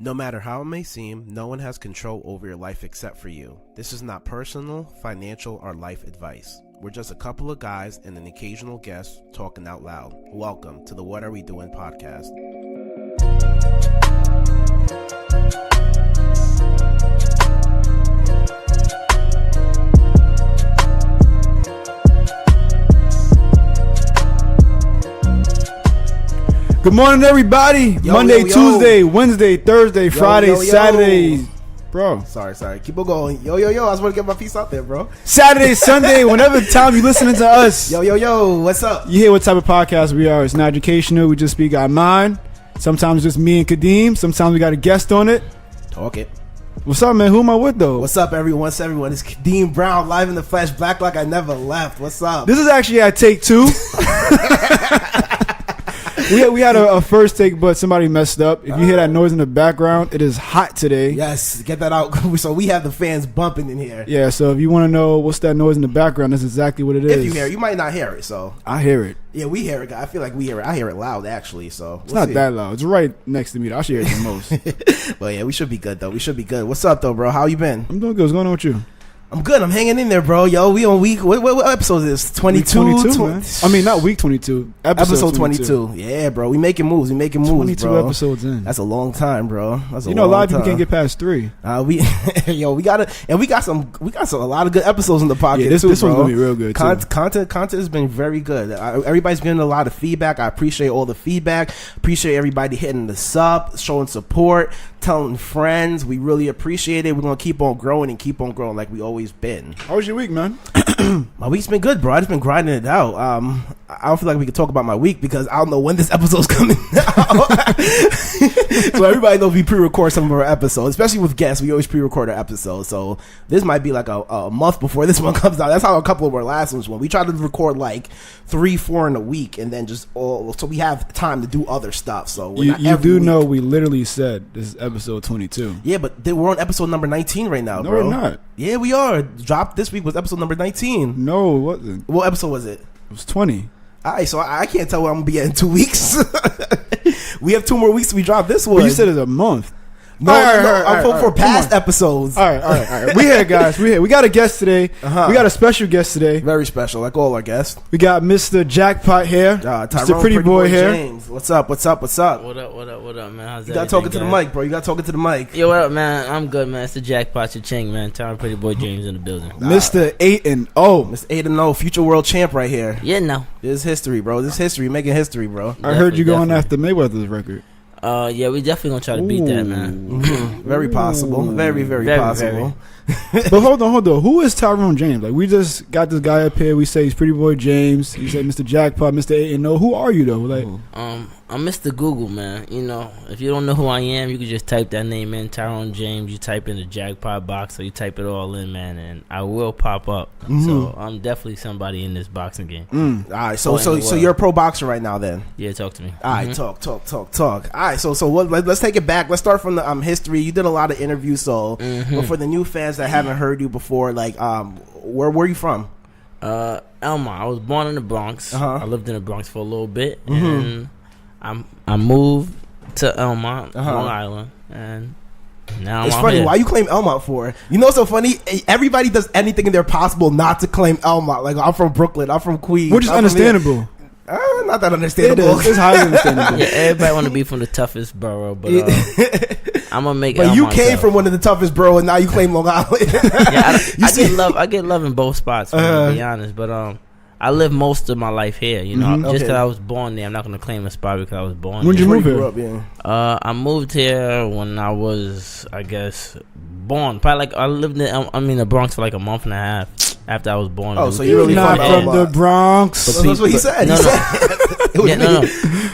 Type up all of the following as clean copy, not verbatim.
No matter how it may seem, no one has control over your life except for you. This is not personal, financial, or life advice. We're just a couple of guys and an occasional guest talking out loud. Welcome to the What Are We Doing podcast. Good morning, everybody. Monday, Tuesday, Wednesday, Thursday, Friday, Saturday. Bro. Sorry. Keep on going. Yo. I just want to get my piece out there, bro. Saturday, Sunday, whenever time you listening to us. Yo. What's up? You hear what type of podcast we are. It's not educational. We just speak our mind. Sometimes just me and Kadeem. Sometimes we got a guest on it. Talk it. What's up, man? Who am I with, though? What's up, everyone? It's Kadeem Brown, live in the flesh, black like I never left. What's up? This is actually at take 2. We had a first take, but somebody messed up. If you hear that noise in the background, it is hot today. Yes, get that out. So we have the fans bumping in here. Yeah, so if you want to know what's that noise in the background, that's exactly what it is. If you hear it, you might not hear it. So I hear it. Yeah, we hear it. I feel like we hear it. I hear it loud, actually. So it's not that loud. It's right next to me. I should hear it the most. But yeah, we should be good though. We should be good. What's up though, bro? How you been? I'm doing good. What's going on with you? I'm good. I'm hanging in there, bro. Yo, we on week. What episode is this? 22? Week 22, man. I mean, not week 22. Episode 22. Yeah, bro. We making moves. 22 bro. Episodes in. That's a long time, bro. That's a lot of people can't get past 3. We got a lot of good episodes in the pocket. Yeah, this one's gonna be real good. Content has been very good. Everybody's getting a lot of feedback. I appreciate all the feedback. Appreciate everybody hitting the sub, showing support, telling friends. We really appreciate it. We're gonna keep on growing like we always been. How was your week, man? My week's been good, bro. I just been grinding it out. I don't feel like we could talk about my week because I don't know when this episode's coming out. So everybody knows we pre-record some of our episodes, especially with guests. We always pre-record our episodes. So this might be like a month before this one comes out. That's how a couple of our last ones went. We tried to record like 3-4 in a week, and then so we have time to do other stuff. So you do know we literally said this is episode 22. Yeah, but we're on episode number 19 right now, bro. No, we're not. Yeah, we are. Dropped this week was episode number 19. No, it wasn't. What episode was it? It was 20. All right, so I can't tell where I'm going to be at in 2 weeks. We have 2 more weeks to be dropped this one. But you said it's a month. No, I'm for past episodes. All right. We here, guys. We got a guest today. We got a special guest today. Very special, like all our guests. We got Mr. Jackpot here. Tyrone, Mr. PrettyBoy here. James. What's up? What up, man? How's you got talking to the mic, bro. You got talking to the mic. Yo, what up, man? I'm good, man. It's the Jackpot Tyrone, man. Tyrone, PrettyBoy James in the building. Mr. 8-0. Mr. 8-0, future world champ right here. Yeah, no. This is history, bro. This is history, making history, bro. I heard you going after Mayweather's record. Yeah, we definitely gonna try to beat that, man. Very possible. Very possible. But hold on. Who is Tyrone James? Like, we just got this guy up here. We say he's PrettyBoy James. You say Mr. Jackpot, Mr. 8-0. Who are you though? Like, I'm Mr. Google, man. You know, if you don't know who I am, you can just type that name in, Tyrone James. You type in the Jackpot box, or you type it all in, man, and I will pop up. So I'm definitely somebody in this boxing game. All right, so you're a pro boxer right now, then? Yeah, talk to me. All right, talk. All right, so let's take it back. Let's start from the history. You did a lot of interviews, so but for the new fans that haven't heard you before, like where are you from? Elmont. I was born in the Bronx. I lived in the Bronx for a little bit, and I moved to Elmont, Long Island, and now it's I'm funny. here. Why you claim Elmont for? You know what's so funny? Everybody does anything in their possible not to claim Elmont. Like, I'm from Brooklyn. I'm from Queens. Which is understandable. Not that understandable. It's highly understandable. Yeah, everybody want to be from the toughest borough, but I'm gonna make. But you came from one of the toughest borough, and now you claim Long Island. Yeah, I get love in both spots, man, to be honest. But I live most of my life here. You know, just because I was born there, I'm not gonna claim a spot because I was born. When did you move here? I moved here when I was, I guess, born. Probably like I lived in the Bronx for like a month and a half after I was born. Oh, so you're really not from the Bronx? That's what he said. No.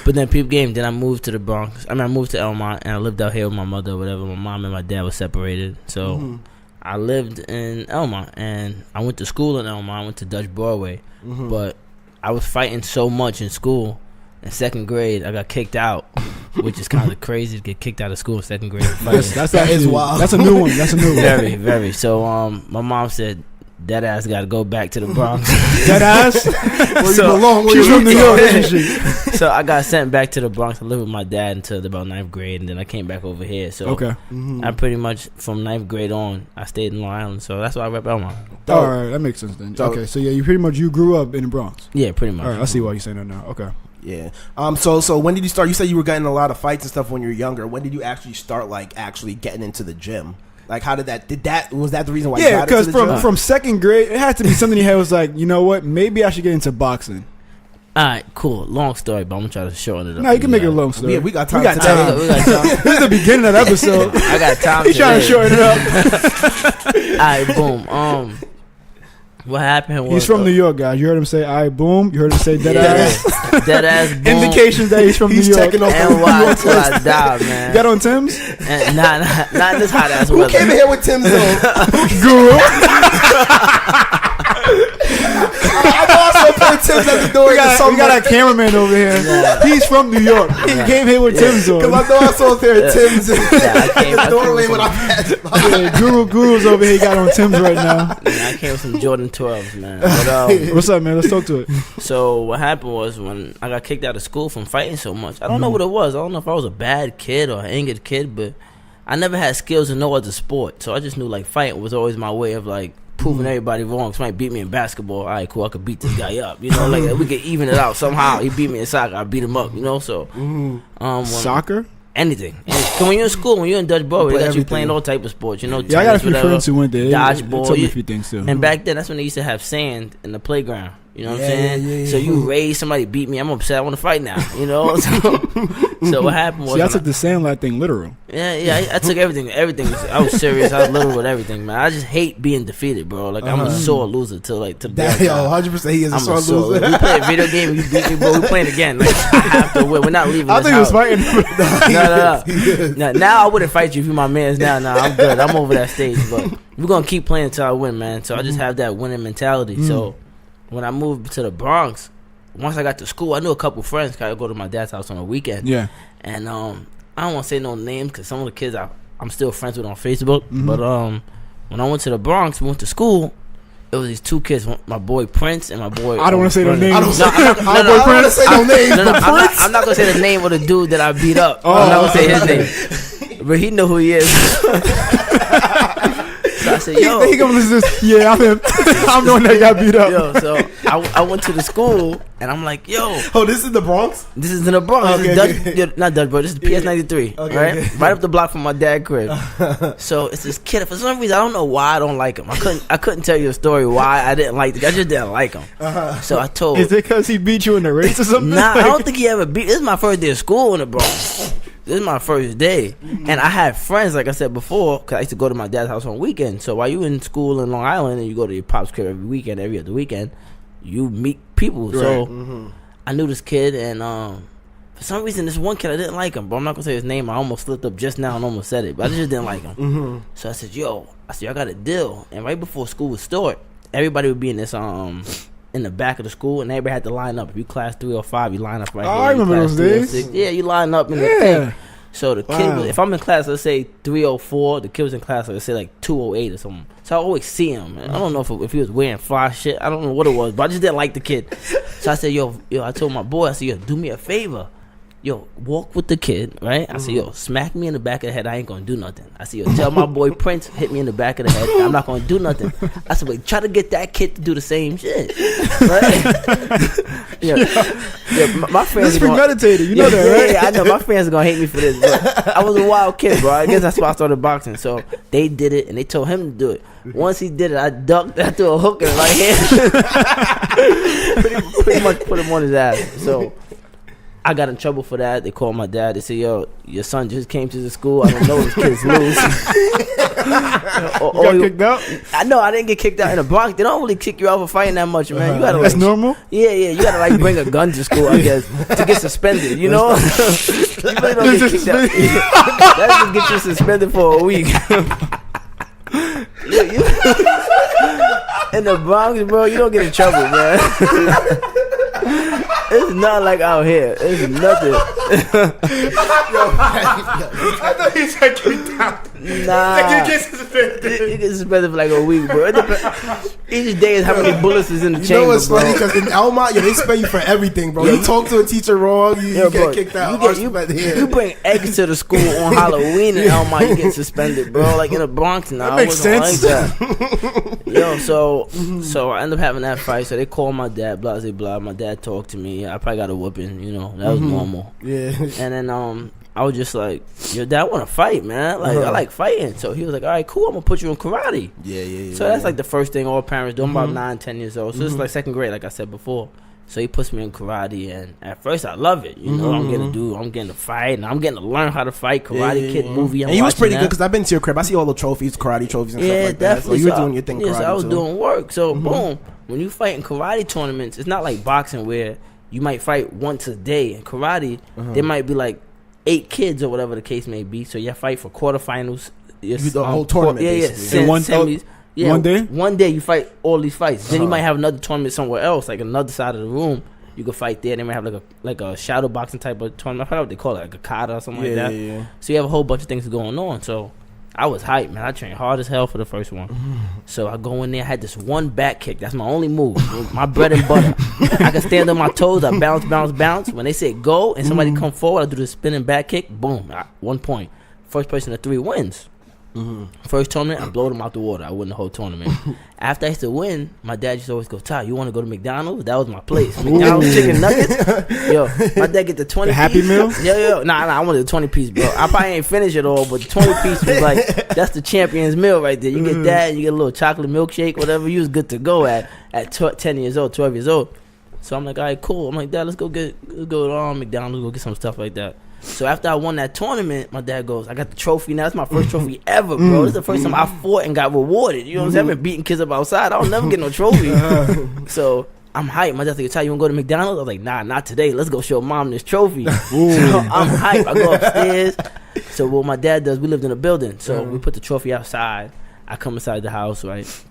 But then peep game. Then I moved to the Bronx. I moved to Elmont, and I lived out here with my mother or whatever. My mom and my dad were separated, so I lived in Elmont, and I went to school in Elmont. I went to Dutch Broadway, but I was fighting so much in school. In 2nd grade, I got kicked out, which is kind of crazy to get kicked out of school in 2nd grade. That is wild. That's a new one. Very, very. So my mom said, That ass got to go back to the Bronx. That ass? Where So- you belong. She's from New York, isn't she? So I got sent back to the Bronx to live with my dad until about 9th grade, and then I came back over here. So Okay. I pretty much, from 9th grade on, I stayed in Long Island. So that's why I rep Elmont. All right, that makes sense then. Okay, so yeah, you grew up in the Bronx. Yeah, pretty much. All right, I see why you're saying that now. Okay. Yeah. So when did you start? You said you were getting a lot of fights and stuff when you were younger. When did you actually start actually getting into the gym? Like, how was that the reason why you got into the gym? Yeah, from 2nd grade, it had to be something you had was like, you know what, maybe I should get into boxing. All right, cool. Long story, but I'm going to try to shorten it up. No, you can make it a long story. Yeah, we got time. We got time. This is the beginning of the episode. I got time. He's trying to shorten it up. All right, boom. What happened was... He's from New York, guys. You heard him say, all right, boom. You heard him say, dead ass. Dead ass, boom. Indications that he's from New York. Checking off And why till I die, man. You got on Tim's? And not in this hot ass Who weather. came in here with Tim's on? Guru. I also put Tim's at the door. We got a cameraman over here. Yeah. He's from New York. He came here with Tim's on. Because I know I saw a pair of Tim's in I came the doorway from- when I passed by. Yeah, Guru's over here. He got on Tim's right now. I came with some Jordan 12s, man. But, What's up, man? Let's talk to it. so what happened was when I got kicked out of school from fighting so much, I don't know what it was. I don't know if I was a bad kid or an angered kid, but I never had skills in no other sport. So I just knew fighting was always my way of proving everybody wrong. Somebody beat me in basketball. All right, cool. I could beat this guy up. You know, we could even it out somehow. He beat me in soccer. I beat him up. You know, so Soccer? anything. When you're in school, when you're in Dutch Bowl, they got you everything. playing all type of sports. You know, Yeah, I got a tennis, few whatever. friends who went there. They Dodgeball. told me a few things too. And back then, that's when they used to have sand in the playground. You know what I'm saying? Yeah. So you raise somebody beat me. I'm upset. I want to fight now. You know. So what happened was See, I took the sandlot thing literal. I took everything. I was serious. I was literal with everything, man. I just hate being defeated, bro. I'm a sore loser till to the That, day. 100% he is a I'm sore a sore loser. loser. We play a video game. You beat me, bro. We playing again. I have to win. We're not leaving. I this think he was house. fighting. No. Now I wouldn't fight you if you my mans. Now, I'm good. I'm over that stage. But we're gonna keep playing until I win, man. So I just have that winning mentality. So when I moved to the Bronx, once I got to school, I knew a couple friends. Cause I go to my dad's house on a weekend. Yeah. And I don't want to say no names because some of the kids I'm still friends with on Facebook. But when I went to the Bronx, we went to school. It was these two kids, my boy Prince and my boy. I don't want to say no names. I don't I'm want to say no names. I'm not gonna say the name of the dude that I beat up. I'm not gonna say his name, but he know who he is. So I said, yo, He gonna listen to this. Yeah, I'm him. I'm the one that got beat up. yo. So I went to the school and I'm like, yo, Oh, this is the Bronx? this is in the Bronx. Okay, This is okay. not Dutch, bro. This is PS93, Okay, right? okay. Right up the block from my dad's crib. So it's this kid. For some reason, I don't know why I don't like him. I couldn't tell you a story why I didn't like the guy. I just didn't like him. So I told. Is it because he beat you in the race or something? Nah, I don't think he ever beat. This is my first day of school in the Bronx. This is my first day, and I had friends, like I said before, because I used to go to my dad's house on weekends. So while you in school in Long Island and you go to your pop's crib every weekend, every other weekend, you meet people. So I knew this kid, and for some reason, this one kid I didn't like him, but I'm not gonna say his name. I almost slipped up just now and almost said it, but I just didn't like him. So I said, "Yo," I got a deal, and right before school would start, everybody would be in this in the back of the school, and everybody had to line up. If you class 305, you line up right Oh, here. I remember Class those days. 306, yeah, you line up in the Yeah. thing. So the kid, Wow. if I'm in class, let's say 304, the kid was in class, let's say 208 or something. So I always see him. And I don't know if he was wearing fly shit. I don't know what it was, but I just didn't like the kid. So I said, yo, I told my boy, I said, yo, do me a favor. Yo, walk with the kid, right? I said, yo, smack me in the back of the head. I ain't gonna do nothing. I said, yo, tell my boy Prince, hit me in the back of the head. I'm not gonna do nothing. I said, wait, try to get that kid to do the same shit. Right? My friends This is are gonna- premeditated. You know that, right? yeah, I know. My friends are gonna hate me for this, but I was a wild kid, bro. I guess that's why I started boxing. So they did it, and they told him to do it. Once he did it, I ducked. I threw a hook in my hand. pretty much put him on his ass. So I got in trouble for that. They called my dad. They said, yo, your son just came to the school. I don't know, this kid's loose. You got kicked out? I know, I didn't get kicked out in the Bronx. They don't really kick you out for fighting that much, man. You gotta That's normal? Yeah, you gotta bring a gun to school, I guess, to get suspended, you know? You really don't get kicked out. That just get you suspended for a week. In the Bronx, bro, you don't get in trouble, man. It's not like out here. It's nothing. I thought he said kicked out. Nah. He gets You get suspended for like a week, bro. Each day is how many bullets is in the chamber, You know what's bro. funny? Because in Elmont, they suspend you for everything, bro. You talk to a teacher wrong, you get kicked out. You bring eggs to the school on Halloween in Elmont, you get suspended, bro. Like in the Bronx, now that makes sense. Like that. Yo, so I end up having that fight. So they call my dad, blah blah blah. My dad talked to me. I probably got a whooping, that was normal. Yeah. And then I was just like, yo, dad, I want to fight, man. Like I like fighting. So he was like, all right, cool. I'm gonna put you in karate. Yeah. So that's like the first thing all parents do. I'm about 9, 10 years old. So it's like second grade, like I said before. So he puts me in karate, and at first I love it. I'm getting to fight, and I'm getting to learn how to fight. Karate Kid movie. And he was pretty good because I've been to your crib. I see all the trophies, karate trophies, and stuff like that. So you were doing your thing. Yes, karate I was too. doing work. So boom, when you fight in karate tournaments, it's not like boxing where you might fight once a day. In karate, there might be like 8 kids or whatever the case may be. So you fight for quarterfinals. You do the whole tournament, basically. Semis. Yeah, one day? One day you fight all these fights. Then you might have another tournament somewhere else, like another side of the room. You could fight there. They might have like a shadow boxing type of tournament. I forgot what they call it, like a kata or something like that. Yeah. So you have a whole bunch of things going on. So I was hyped, man. I trained hard as hell for the first one. So I go in there. I had this one back kick. That's my only move. My bread and butter. I can stand on my toes. I bounce. When they say go and somebody come forward, I do the spinning back kick. Boom. 1 point. First person to 3 wins. First tournament, I blow them out the water. I win the whole tournament. After I used to win, my dad used to always go, Ty, you want to go to McDonald's? That was my place. McDonald's chicken nuggets. Yo, my dad get the 20 The Happy Meal? Yo. Nah, I wanted the 20-piece, bro. I probably ain't finish it all, but the 20-piece was like, that's the champion's meal right there. You get that, you get a little chocolate milkshake, whatever. You was good to go at 10 years old, 12 years old. So I'm like, all right, cool. I'm like, Dad, let's go to McDonald's, go get some stuff like that. So after I won that tournament, my dad goes, I got the trophy now. That's my first trophy ever, bro. This is the first time I fought and got rewarded. You know what I'm saying? I've been beating kids up outside. I'll never get no trophy. So I'm hyped. My dad's like, Ty, you want to go to McDonald's? I was like, nah, not today. Let's go show mom this trophy. So I'm hyped. I go upstairs. So what my dad does, we lived in a building. So we put the trophy outside. I come inside the house, right?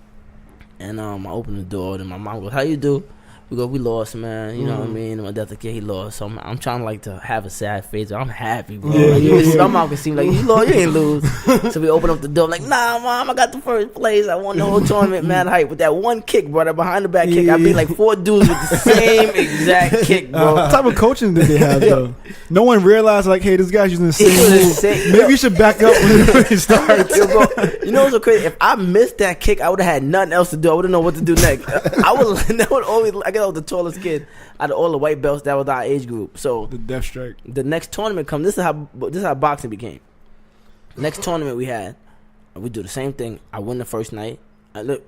And I open the door. And my mom goes, how you do? We lost, man. You know what I mean? And my dad's like, yeah, he lost. So I'm trying to have a sad face. I'm happy, bro. My mom can seem like, you lost, you ain't lose. So we open up the door. I'm like, nah, mom, I got the first place. I won the whole tournament, man. Hype with that one kick, bro. That behind the back kick. I beat like 4 dudes with the same exact kick, bro. What type of coaching did they have, though? No one realized, like, hey, this guy's using the same move. Maybe you should back up when it starts. Yo, bro, you know what's so crazy? If I missed that kick, I would have had nothing else to do. I wouldn't know what to do next. I was the tallest kid out of all the white belts. That was our age group. So The death strike. the next tournament comes. This is how boxing became. Next tournament we had, we do the same thing. I win the first night.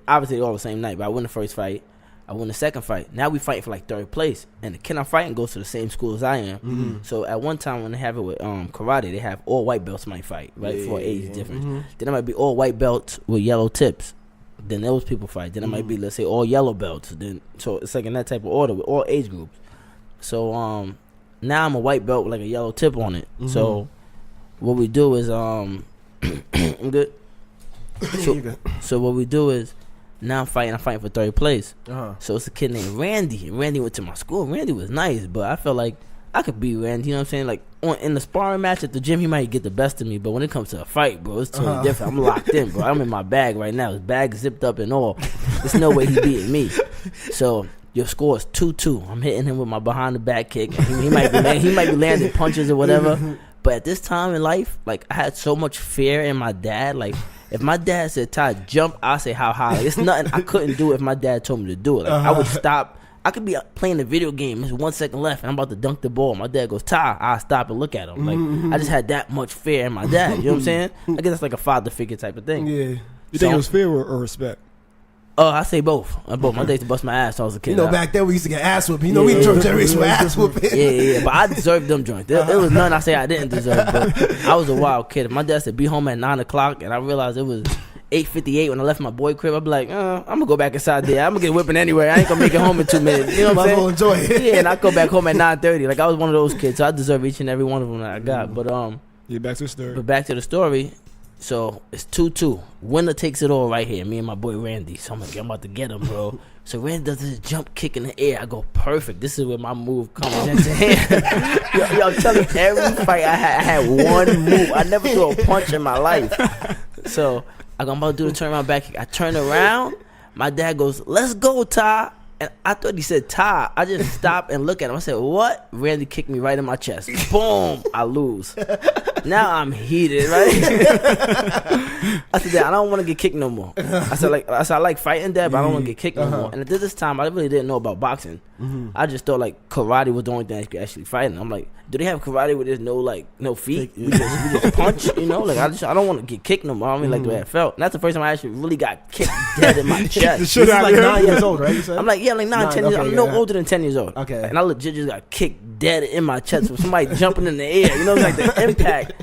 Obviously all the same night, but I win the first fight. I win the second fight. Now we fighting for like 3rd place, and the kid I'm fighting goes to the same school as I am. So at one time when they have it with karate, they have all white belts might fight, right, for age difference. Then it might be all white belts with yellow tips. Then those people fight. Then it might be, let's say, all yellow belts. Then so it's like in that type of order with all age groups. So now I'm a white belt with like a yellow tip on it. So what we do is I'm good. So what we do is now I'm fighting for 3rd place. So it's a kid named Randy. And Randy went to my school. Randy was nice, but I felt like I could beat Randy. You know what I'm saying? Like in the sparring match at the gym, he might get the best of me. But when it comes to a fight, bro, it's totally different. I'm locked in, bro. I'm in my bag right now. His bag zipped up and all. There's no way he beating me. So your score is 2-2. I'm hitting him with my behind the back kick. He might be landing punches or whatever. But at this time in life, like I had so much fear in my dad. Like if my dad said, Ty, jump, I say how high. Like, it's nothing I couldn't do if my dad told me to do it. Like I would stop. I could be playing a video game. There's 1 second left, and I'm about to dunk the ball. My dad goes, Ty, I'll stop and look at him. Like I just had that much fear in my dad. You know what I'm saying? I guess that's like a father figure type of thing. Yeah. You think it was fear or respect? I say both. My dad used to bust my ass when I was a kid. You know, back then we used to get ass whooping. We drove generation with ass whooping. Yeah. But I deserved them joints. There was none I say I didn't deserve. But I was a wild kid. If my dad said be home at 9 o'clock, and I realized it was 8:58 when I left my boy crib, I'd be like, I'm gonna go back inside there. I'm gonna get whipping anyway. I ain't gonna make it home in 2 minutes. You know what I'm saying? Enjoy it. Yeah, and I go back home at 9:30. Like I was one of those kids, so I deserve each and every one of them that I got. But yeah, back to the story. But back to the story. So it's 2-2. Winner takes it all right here. Me and my boy Randy. So I'm like, I'm about to get him, bro. So Randy does this jump kick in the air. I go, perfect. This is where my move comes into hand. yo, I'm telling you, every fight I had one move. I never threw a punch in my life. So I'm about to do the turnaround back kick. I turn around. My dad goes, "Let's go, Ty." And I thought he said Ty. I just stopped and look at him. I said, "What?" Randy kicked me right in my chest. Boom. I lose. Now I'm heated, right? I said, "Dad, I don't want to get kicked no more." I said, I like fighting, Dad, but I don't want to get kicked no more. And at this time, I really didn't know about boxing. I just thought like karate was the only thing I could actually fight in. I'm like, do they have karate where there's no feet? We just punch, you know? Like I don't want to get kicked no more. I don't like the way I felt. And that's the first time I actually really got kicked dead in my chest. This is like 9 years old, right? You said? I'm like, yeah, like 9, 10 years old. I'm no older than 10 years old. Okay. And I legit just got kicked dead in my chest with somebody jumping in the air. You know, like the impact.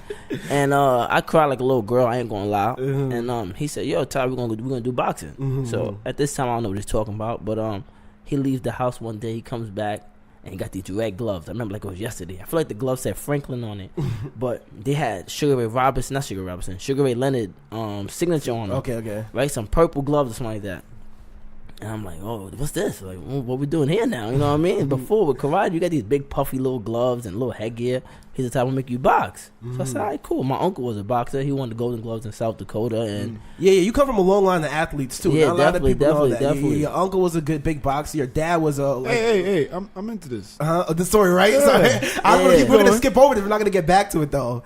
And I cried like a little girl. I ain't gonna lie. And he said, "Yo, Ty, we're gonna do boxing." So at this time, I don't know what he's talking about. But he leaves the house one day. He comes back and he got these red gloves. I remember like it was yesterday. I feel like the gloves said Franklin on it, but they had Sugar Ray Leonard signature on them. Okay. Right, some purple gloves or something like that. And I'm like, "Oh, what's this? Like, what we doing here now?" You know what I mean? Before with karate, you got these big puffy little gloves and little headgear. He's the type to make you box. So I said, "All right, cool." My uncle was a boxer. He won the Golden Gloves in South Dakota, and yeah, you come from a long line of athletes too. Yeah, Not a lot of people know that. definitely. Your uncle was a good big boxer. Your dad was a Hey, I'm into this. the story, right? Yeah. Sorry. We're gonna skip over it. We're not gonna get back to it though.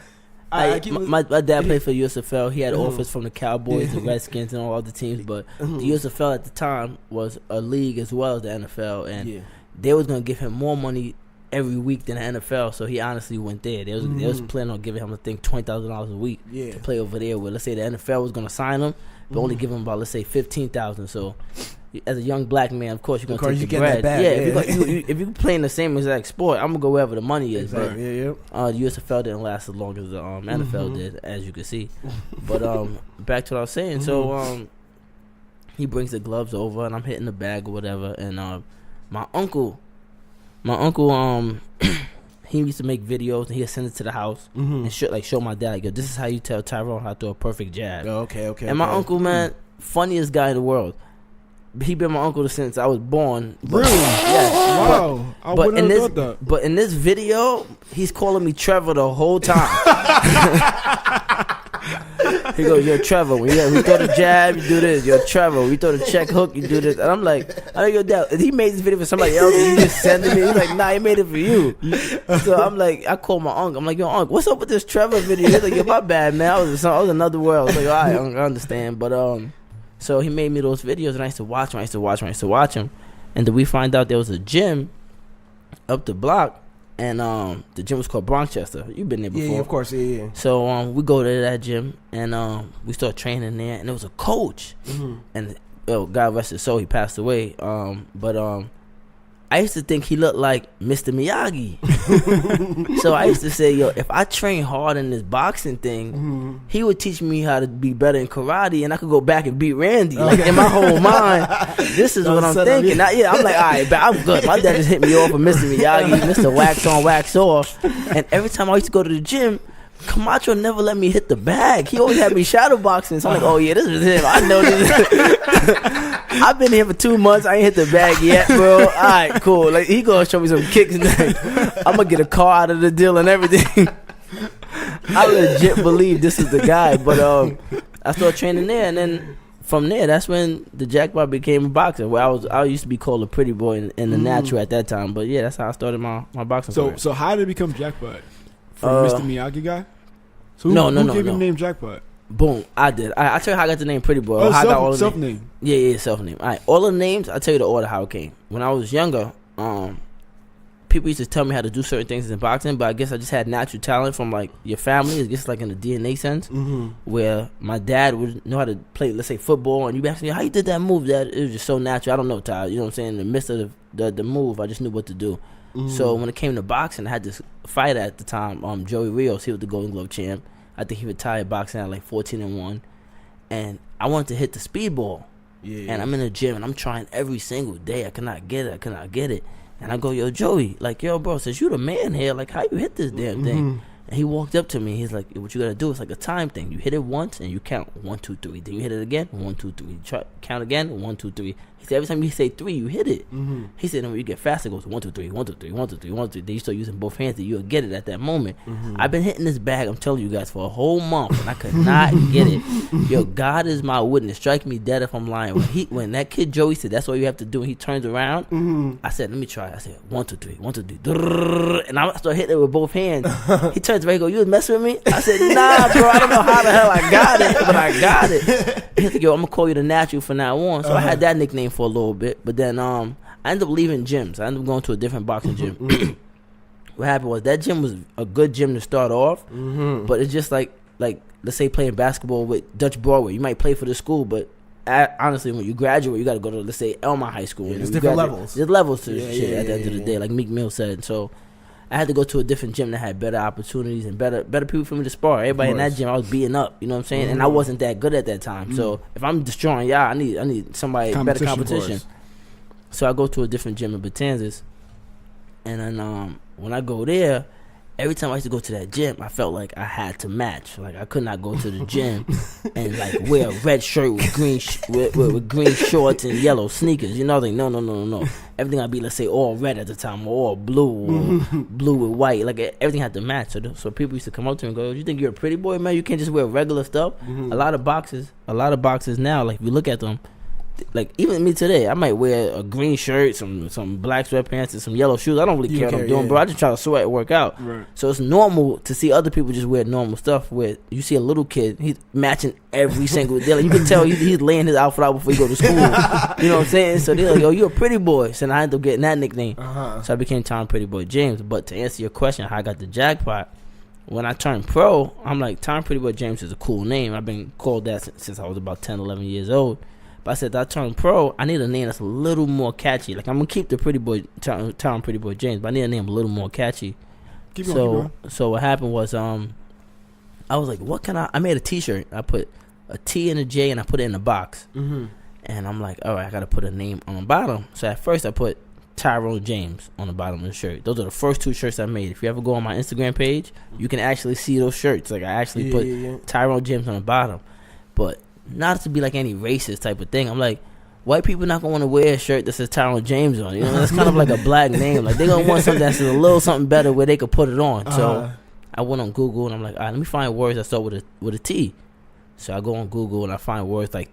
My dad played for USFL. He had offers from the Cowboys, the Redskins, and all other teams. But the USFL at the time was a league as well as the NFL, and they was gonna give him more money every week than the NFL. So he honestly went there. They was planning on giving him, I think, $20,000 a week to play over there. Where let's say the NFL was gonna sign him, but only give him about, let's say, $15,000. So as a young black man, of course, you're gonna take the bread. If you're playing the same exact sport, I'm gonna go wherever the money is. Exactly. But the USFL didn't last as long as the NFL did, as you can see. But back to what I was saying. So he brings the gloves over, and I'm hitting the bag or whatever. And my uncle, he used to make videos, and he'd send it to the house and show my dad, like, "Yo, this is how you tell Tyrone how to throw a perfect jab." Okay. And my uncle, man, funniest guy in the world. He been my uncle since I was born. Really? Yeah. Wow. I wouldn't have thought that. But in this video, he's calling me Trevor the whole time. He goes, "Yo, Trevor, we throw the jab, you do this. Yo, Trevor, we throw the check hook, you do this." And I'm like, "Yo, Dad, he made this video for somebody else and you just send it me?" He's like, "Nah, he made it for you." So I'm like, I call my uncle. I'm like, "Yo, uncle, what's up with this Trevor video?" He's like, "Yo, my bad, man. I was another world." I was like, "All right, I understand." But so he made me those videos, and I used to watch him. And then we find out there was a gym up the block, and the gym was called Bronxchester. You've been there before. Yeah, of course, yeah. So we go to that gym, and we start training there, and there was a coach. And God rest his soul, he passed away. But I used to think he looked like Mr. Miyagi. So I used to say, "Yo, if I train hard in this boxing thing, he would teach me how to be better in karate, and I could go back and beat Randy." Like, in my whole mind, this is what I'm thinking. I'm like, "All right, but I'm good." My dad just hit me off with Mr. Miyagi, Mr. Wax on, Wax off. And every time I used to go to the gym, Camacho never let me hit the bag. He always had me shadow boxing. So I'm like, "Oh yeah, this is him. I know this." I've been here for 2 months. I ain't hit the bag yet, bro. All right, cool. Like, he gonna show me some kicks. I'm gonna get a car out of the deal and everything. I legit believe this is the guy. But I started training there, and then from there, that's when the Jackpot became a boxer. Where I used to be called a pretty boy in the natural at that time. But yeah, that's how I started my boxing career. So how did it become Jackpot? From Mr. Miyagi guy? So who gave you the name Jackpot? Boom, I did. I tell you how I got the name Pretty Boy. Self-name. Yeah, self-name. All right, all the names, I'll tell you the order how it came. When I was younger, people used to tell me how to do certain things in boxing, but I guess I just had natural talent from, like, your family. It's just like in the DNA sense, where my dad would know how to play, let's say, football, and you ask me, "How you did that move?" That it was just so natural. I don't know, Ty. You know what I'm saying? In the midst of the move, I just knew what to do. So when it came to boxing, I had this fighter at the time, Joey Rios. He was the Golden Glove champ. I think he retired boxing at like 14-1, and I wanted to hit the speedball. Yeah. And I'm in the gym and I'm trying every single day. I cannot get it. And I go, "Yo, Joey, like, yo, bro, since you the man here, like, how you hit this damn thing?" And he walked up to me. He's like, what you got to do is like a time thing. You hit it once and you count 1, 2, 3. Then you hit it again, 1, 2, 3. Try count again, 1, 2, 3. He said every time you say 3, you hit it. He said, and when you get faster, it goes 1, 2, 3, 1, 2, 3, 1, 2, 3, 1, 2, 3. Then you start using both hands, and you'll get it at that moment. I've been hitting this bag, I'm telling you guys, for a whole month, and I could not get it. Yo, God is my witness. Strike me dead if I'm lying. When that kid Joey said that's what you have to do, and he turns around, I said, let me try. I said 1, 2, 3, 1, 2, 3, and I start hitting it with both hands. He turns around and goes, you was messing with me? I said, nah, bro, I don't know how the hell I got it, but I got it. He's like, yo, I'm gonna call you the natural from now on. So I had that nickname for a little bit, but then I ended up leaving gyms. I ended up going to a different boxing gym. What happened was that gym was a good gym to start off, but it's just like let's say playing basketball with Dutch Broadway. You might play for the school, but honestly, when you graduate, you got to go to, let's say, Elma High School. Yeah, there's different levels. There's levels to shit at the end of the day, like Meek Mill said. So I had to go to a different gym that had better opportunities and better people for me to spar. Everybody in that gym, I was beating up. You know what I'm saying? And I wasn't that good at that time. So if I'm destroying y'all, I need somebody better competition. So I go to a different gym in Batanzas, and then when I go there, every time I used to go to that gym, I felt like I had to match. Like I could not go to the gym and like wear a red shirt with green with green shorts and yellow sneakers. You know, like no. Everything I'd be, let's say, all red at the time, or all blue, or blue with white. Like everything had to match. So people used to come up to me and go, "You think you're a pretty boy, man? You can't just wear regular stuff." A lot of boxes now, like if you look at them, like even me today, I might wear a green shirt, some black sweatpants, and some yellow shoes. I don't really care what I'm doing, bro. I just try to sweat and work out. Right. So it's normal to see other people just wear normal stuff. Where you see a little kid, he's matching every single day. Like you can tell he's laying his outfit out before he go to school. You know what I'm saying? So they're like, "Yo, you a pretty boy." So I ended up getting that nickname. So I became Tom Pretty Boy James. But to answer your question, how I got the jackpot, when I turned pro, I'm like, Tom Pretty Boy James is a cool name. I've been called that since I was about 10, 11 years old. But I said, I turned pro, I need a name that's a little more catchy. Like, I'm going to keep the Pretty Boy, Tom Pretty Boy James, but I need a name a little more catchy. Keep going. So what happened was, I was like, what can I made a t-shirt. I put a T and a J, and I put it in a box. And I'm like, all right, I got to put a name on the bottom. So at first, I put Tyrone James on the bottom of the shirt. Those are the first 2 shirts I made. If you ever go on my Instagram page, you can actually see those shirts. Like, I actually put Tyrone James on the bottom. But not to be like any racist type of thing. I'm like, white people not gonna want to wear a shirt that says Tyrone James on. You know, that's kind of like a black name. Like they gonna want something that's a little something better where they could put it on. So I went on Google and I'm like, all right, let me find words that start with a T. So I go on Google and I find words like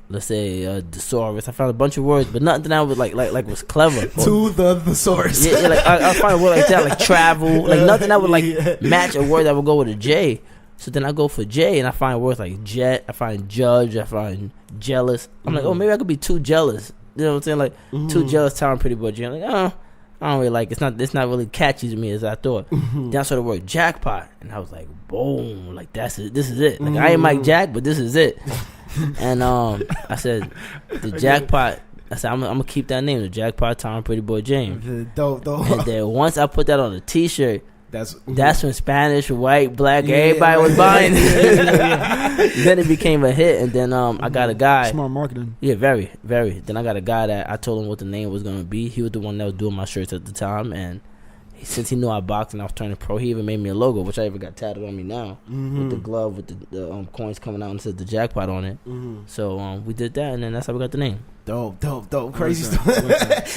let's say thesaurus. I found a bunch of words, but nothing that was like was clever. The thesaurus. Yeah, like I find a word like that, like travel, like nothing that would like match a word that would go with a J. So then I go for J and I find words like jet, I find judge, I find jealous. I'm like, oh, maybe I could be too jealous. You know what I'm saying? Like too jealous, Tom Pretty Boy J. I'm like, oh, I don't really like it. It's not really catchy to me as I thought. Then I saw the word jackpot and I was like, boom, like this is it. Like I ain't Mike Jack, but this is it. And I said the jackpot. I said I'm gonna keep that name, the Jackpot Tom Pretty Boy James. Dope. And then once I put that on a T-shirt. That's when Spanish, white, black, everybody was buying it. Then it became a hit, and then I got a guy. Smart marketing. Yeah, very, very. Then I got a guy that I told him what the name was going to be. He was the one that was doing my shirts at the time, and since he knew I boxed and I was turning pro, he even made me a logo, which I even got tatted on me now, with the glove with the coins coming out and says the jackpot on it. So we did that, and then that's how we got the name. Dope. Crazy story.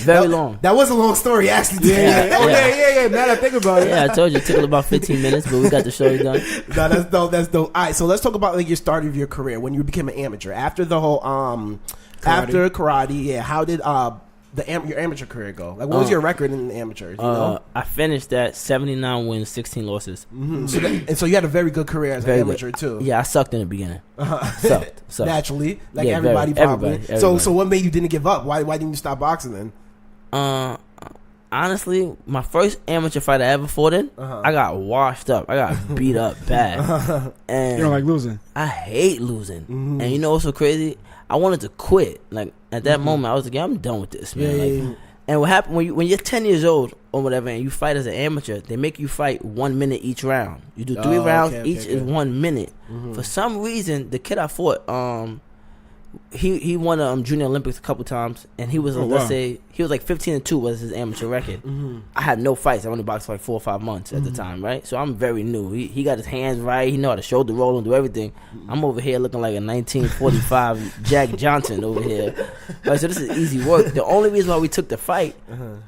Very long. That was a long story, actually. Yeah. Now that I think about it. Yeah, I told you it took about 15 minutes, but we got the show done. No, that's dope. All right, so let's talk about like your start of your career when you became an amateur. After the whole after karate, yeah. How did your amateur career go? Like, what was your record in the amateurs? You know? I finished at 79 wins, 16 losses. So you had a very good career as an amateur too. Yeah, I sucked in the beginning. Sucked. Naturally, like everybody probably. Everybody. So what made you didn't give up? Why didn't you stop boxing then? Honestly, my first amateur fight I ever fought in, I got washed up. I got beat up bad. And you don't like losing? I hate losing. And you know what's so crazy? I wanted to quit. Like at that moment, I was like, yeah, I'm done with this, man. And what happened when you're 10 years old or whatever, and you fight as an amateur, they make you fight 1 minute each round. You do 3 rounds, each is 1 minute. For some reason, the kid I fought, he won Junior Olympics a couple times, and he was let's say he was like 15-2 was his amateur record. I had no fights. I only boxed for like 4 or 5 months at the time, right? So I'm very new. He got his hands right. He know how to shoulder roll and do everything. I'm over here looking like a 1945 Jack Johnson over here. Right, so this is easy work. The only reason why we took the fight,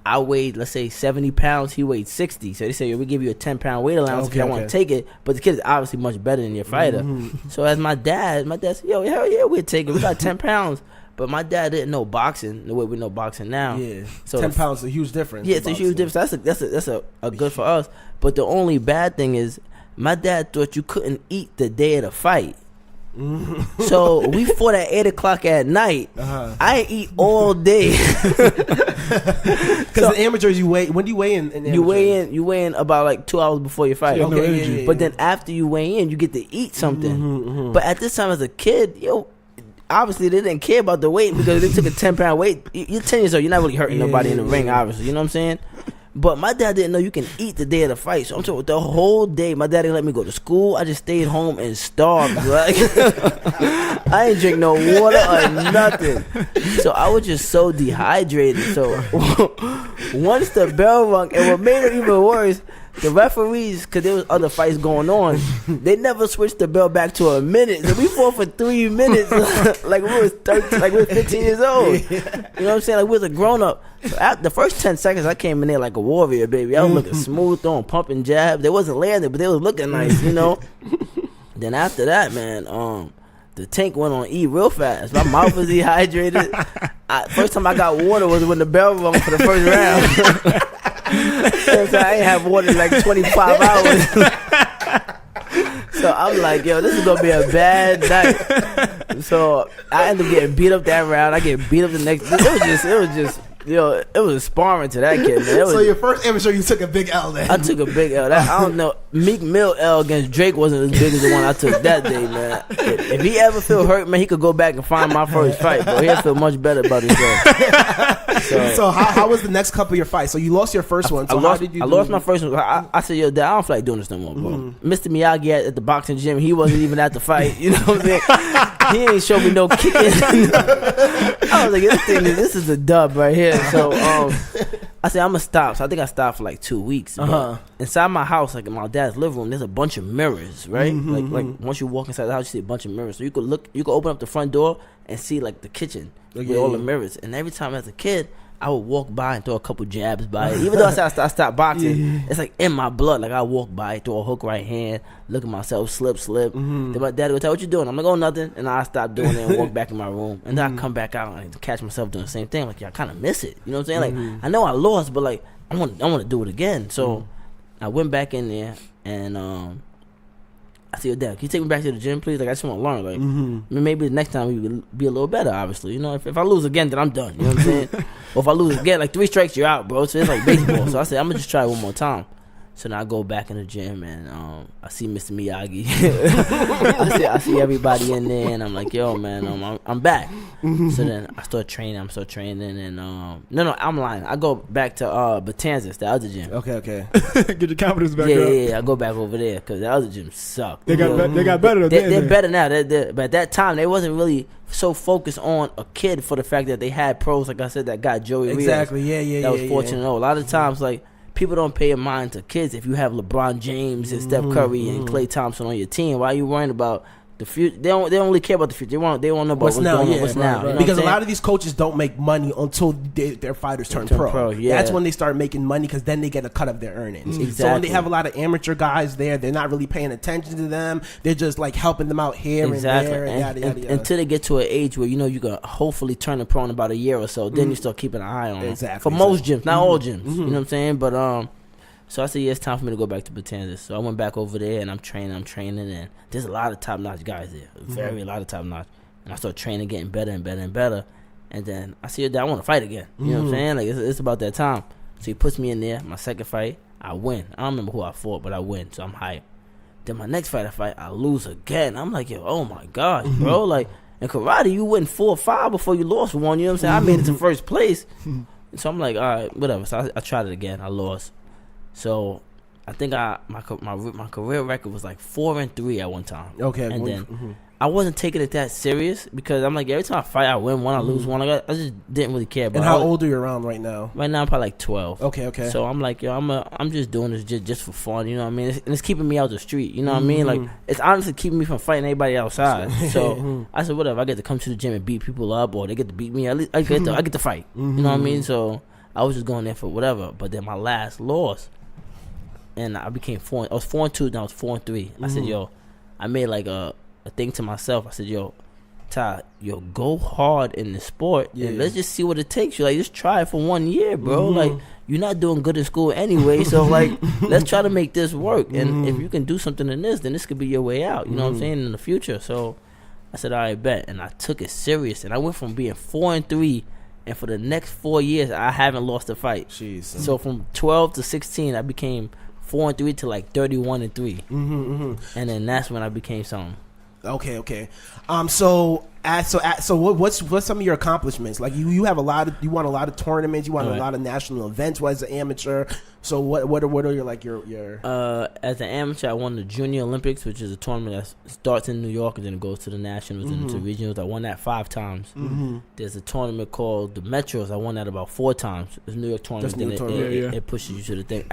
I weighed, let's say, 70 pounds. He weighed 60. So they say, we give you a 10-pound weight allowance if you want to take it. But the kid is obviously much better than your fighter. So as my dad said, yo, hell yeah, we'll take it. We got 10 pounds. But my dad didn't know boxing the way we know boxing now. Yeah, so 10 pounds is a huge difference. Yeah, it's a huge difference. That's a good for us. But the only bad thing is my dad thought you couldn't eat the day of the fight. So we fought at 8 o'clock at night. I ain't eat all day. Because the amateurs, you weigh. When do you weigh in? You weigh in about like 2 hours before your fight. Okay, but then after you weigh in, you get to eat something. But at this time as a kid, obviously they didn't care about the weight because they took a 10-pound weight. You're 10 years old. You're not really hurting nobody in the ring, obviously. You know what I'm saying? But my dad didn't know you can eat the day of the fight. So I'm talking the whole day. My dad didn't let me go to school. I just stayed home and starved. Like, I ain't drink no water or nothing. So I was just so dehydrated. So once the bell rung, and what made it even worse, the referees, because there was other fights going on, they never switched the bell back to a minute. So we fought for 3 minutes like we was 13, like we was 15 years old. You know what I'm saying? Like we was a grown up. So after the first 10 seconds, I came in there like a warrior, baby. I was looking smooth, throwing pumping jabs. They wasn't landing, but they was looking nice, you know. Then after that, man, the tank went on E real fast. My mouth was dehydrated. First time I got water was when the bell rung for the first round. So I ain't have water in like 25 hours. So I'm like, yo, this is gonna be a bad night. So I ended up getting beat up that round. I get beat up the next. It was just. Yo, it was sparring to that kid, man. So your first amateur, you took a big L then. I took a big L. I don't know. Meek Mill L against Drake wasn't as big as the one I took that day, man. If he ever feel hurt, man, he could go back and find my first fight, bro. He'll feel much better about himself. So how was the next couple of your fights? So you lost your first one. So how did you? I lost my first one. I said, yo, Dad, I don't feel like doing this no more, bro. Mr. Miyagi at the boxing gym, he wasn't even at the fight. You know what I'm saying? He ain't show me no kicking. I was like, this is a dub right here. So I said, I'm gonna stop. So I think I stopped for like 2 weeks. Inside my house, like in my dad's living room, there's a bunch of mirrors, right? Like once you walk inside the house, you see a bunch of mirrors. So you could open up the front door and see like the kitchen with all the mirrors. And every time as a kid, I would walk by and throw a couple jabs by it. Even though I stopped boxing, it's like in my blood. Like I walk by, throw a hook right hand, look at myself, slip. Then my dad would tell, what you doing? I'm like, oh, nothing. And I stop doing it and walk back in my room. And then I come back out and catch myself doing the same thing. Like, yeah, I kind of miss it. You know what I'm saying? Like, I know I lost, but like, I want to do it again. So I went back in there and I said, Dad, can you take me back to the gym, please? Like, I just want to learn. Like, maybe the next time we will be a little better, obviously. You know, if I lose again, then I'm done. You know what I'm saying? Or if I lose again, like 3 strikes, you're out, bro. So it's like baseball. So I said, I'm going to just try it one more time. So now I go back in the gym and I see Mr. Miyagi. I see everybody in there and I'm like, yo, man, I'm back. So then I start training. And no, I'm lying. I go back to Batanzas, the other gym. Okay. Get your confidence back up. Yeah. I go back over there because the other gym sucked. They got better. They're better now. But at that time, they wasn't really so focused on a kid for the fact that they had pros, like I said, that got Joey Rios. Exactly. Yeah. That was fortunate. A lot of times, like, people don't pay a mind to kids if you have LeBron James and Steph Curry and Klay Thompson on your team. Why are you worrying about the future? They don't really care about the future. They want to know about what's now. What's now. Right. Because a lot of these coaches don't make money until their fighters turn pro. That's when they start making money because then they get a cut of their earnings. Exactly. So when they have a lot of amateur guys there, they're not really paying attention to them. They're just like helping them out here and there and yada. Until they get to an age where you know you can hopefully turn a pro in about a year or so. Then you start keeping an eye on them. Exactly. For most gyms, not all gyms. You know what I'm saying? But so I said, yeah, it's time for me to go back to Batanzas. So I went back over there and I'm training, and there's a lot of top-notch guys there. A lot of top-notch. And I start training, getting better and better and better. And then I see, I want to fight again. You know what I'm saying? Like, it's about that time. So he puts me in there. My second fight, I win. I don't remember who I fought, but I win. So I'm hyped. Then my next fight, I lose again. I'm like, yo, oh my gosh, bro. Like, in karate, you win 4 or 5 before you lost 1. You know what I'm saying? I made it to first place. So I'm like, all right, whatever. So I tried it again. I lost. So I think my career record was like 4-3 at one time. Okay, and then I wasn't taking it that serious because I'm like every time I fight, I win one, I lose one. I just didn't really care. But and how old are you around right now? Right now, I'm probably like 12. Okay. So I'm like, yo, I'm just doing this just for fun. You know what I mean? It's keeping me out the street. You know what I mean? Like it's honestly keeping me from fighting anybody outside. So I said, whatever. I get to come to the gym and beat people up, or they get to beat me. At least I get to fight. You know what I mean? So I was just going there for whatever. But then my last loss, and I became 4. I was 4-2. Then I was 4-3. I said, yo, I made like a thing to myself. I said, yo, Ty, go hard in the sport and let's just see what it takes you. Like, just try it for 1 year, bro. Like, you're not doing good in school anyway, so like let's try to make this work. And if you can do something in this, then this could be your way out. You know what I'm saying, in the future. So I said, all right, bet. And I took it serious, and I went from being 4-3, and for the next 4 years I haven't lost a fight. Jeez. So from 12 to 16 I became 4-3 to like 31-3. And then that's when I became something. Okay. So what's some of your accomplishments? Like you have you won a lot of tournaments, you won a lot of national events as an amateur. So what are your as an amateur, I won the Junior Olympics, which is a tournament that starts in New York and then it goes to the nationals and to regionals. I won that 5 times. There's a tournament called the Metros. I won that about 4 times. It's a New York tournament. It pushes you to the thing.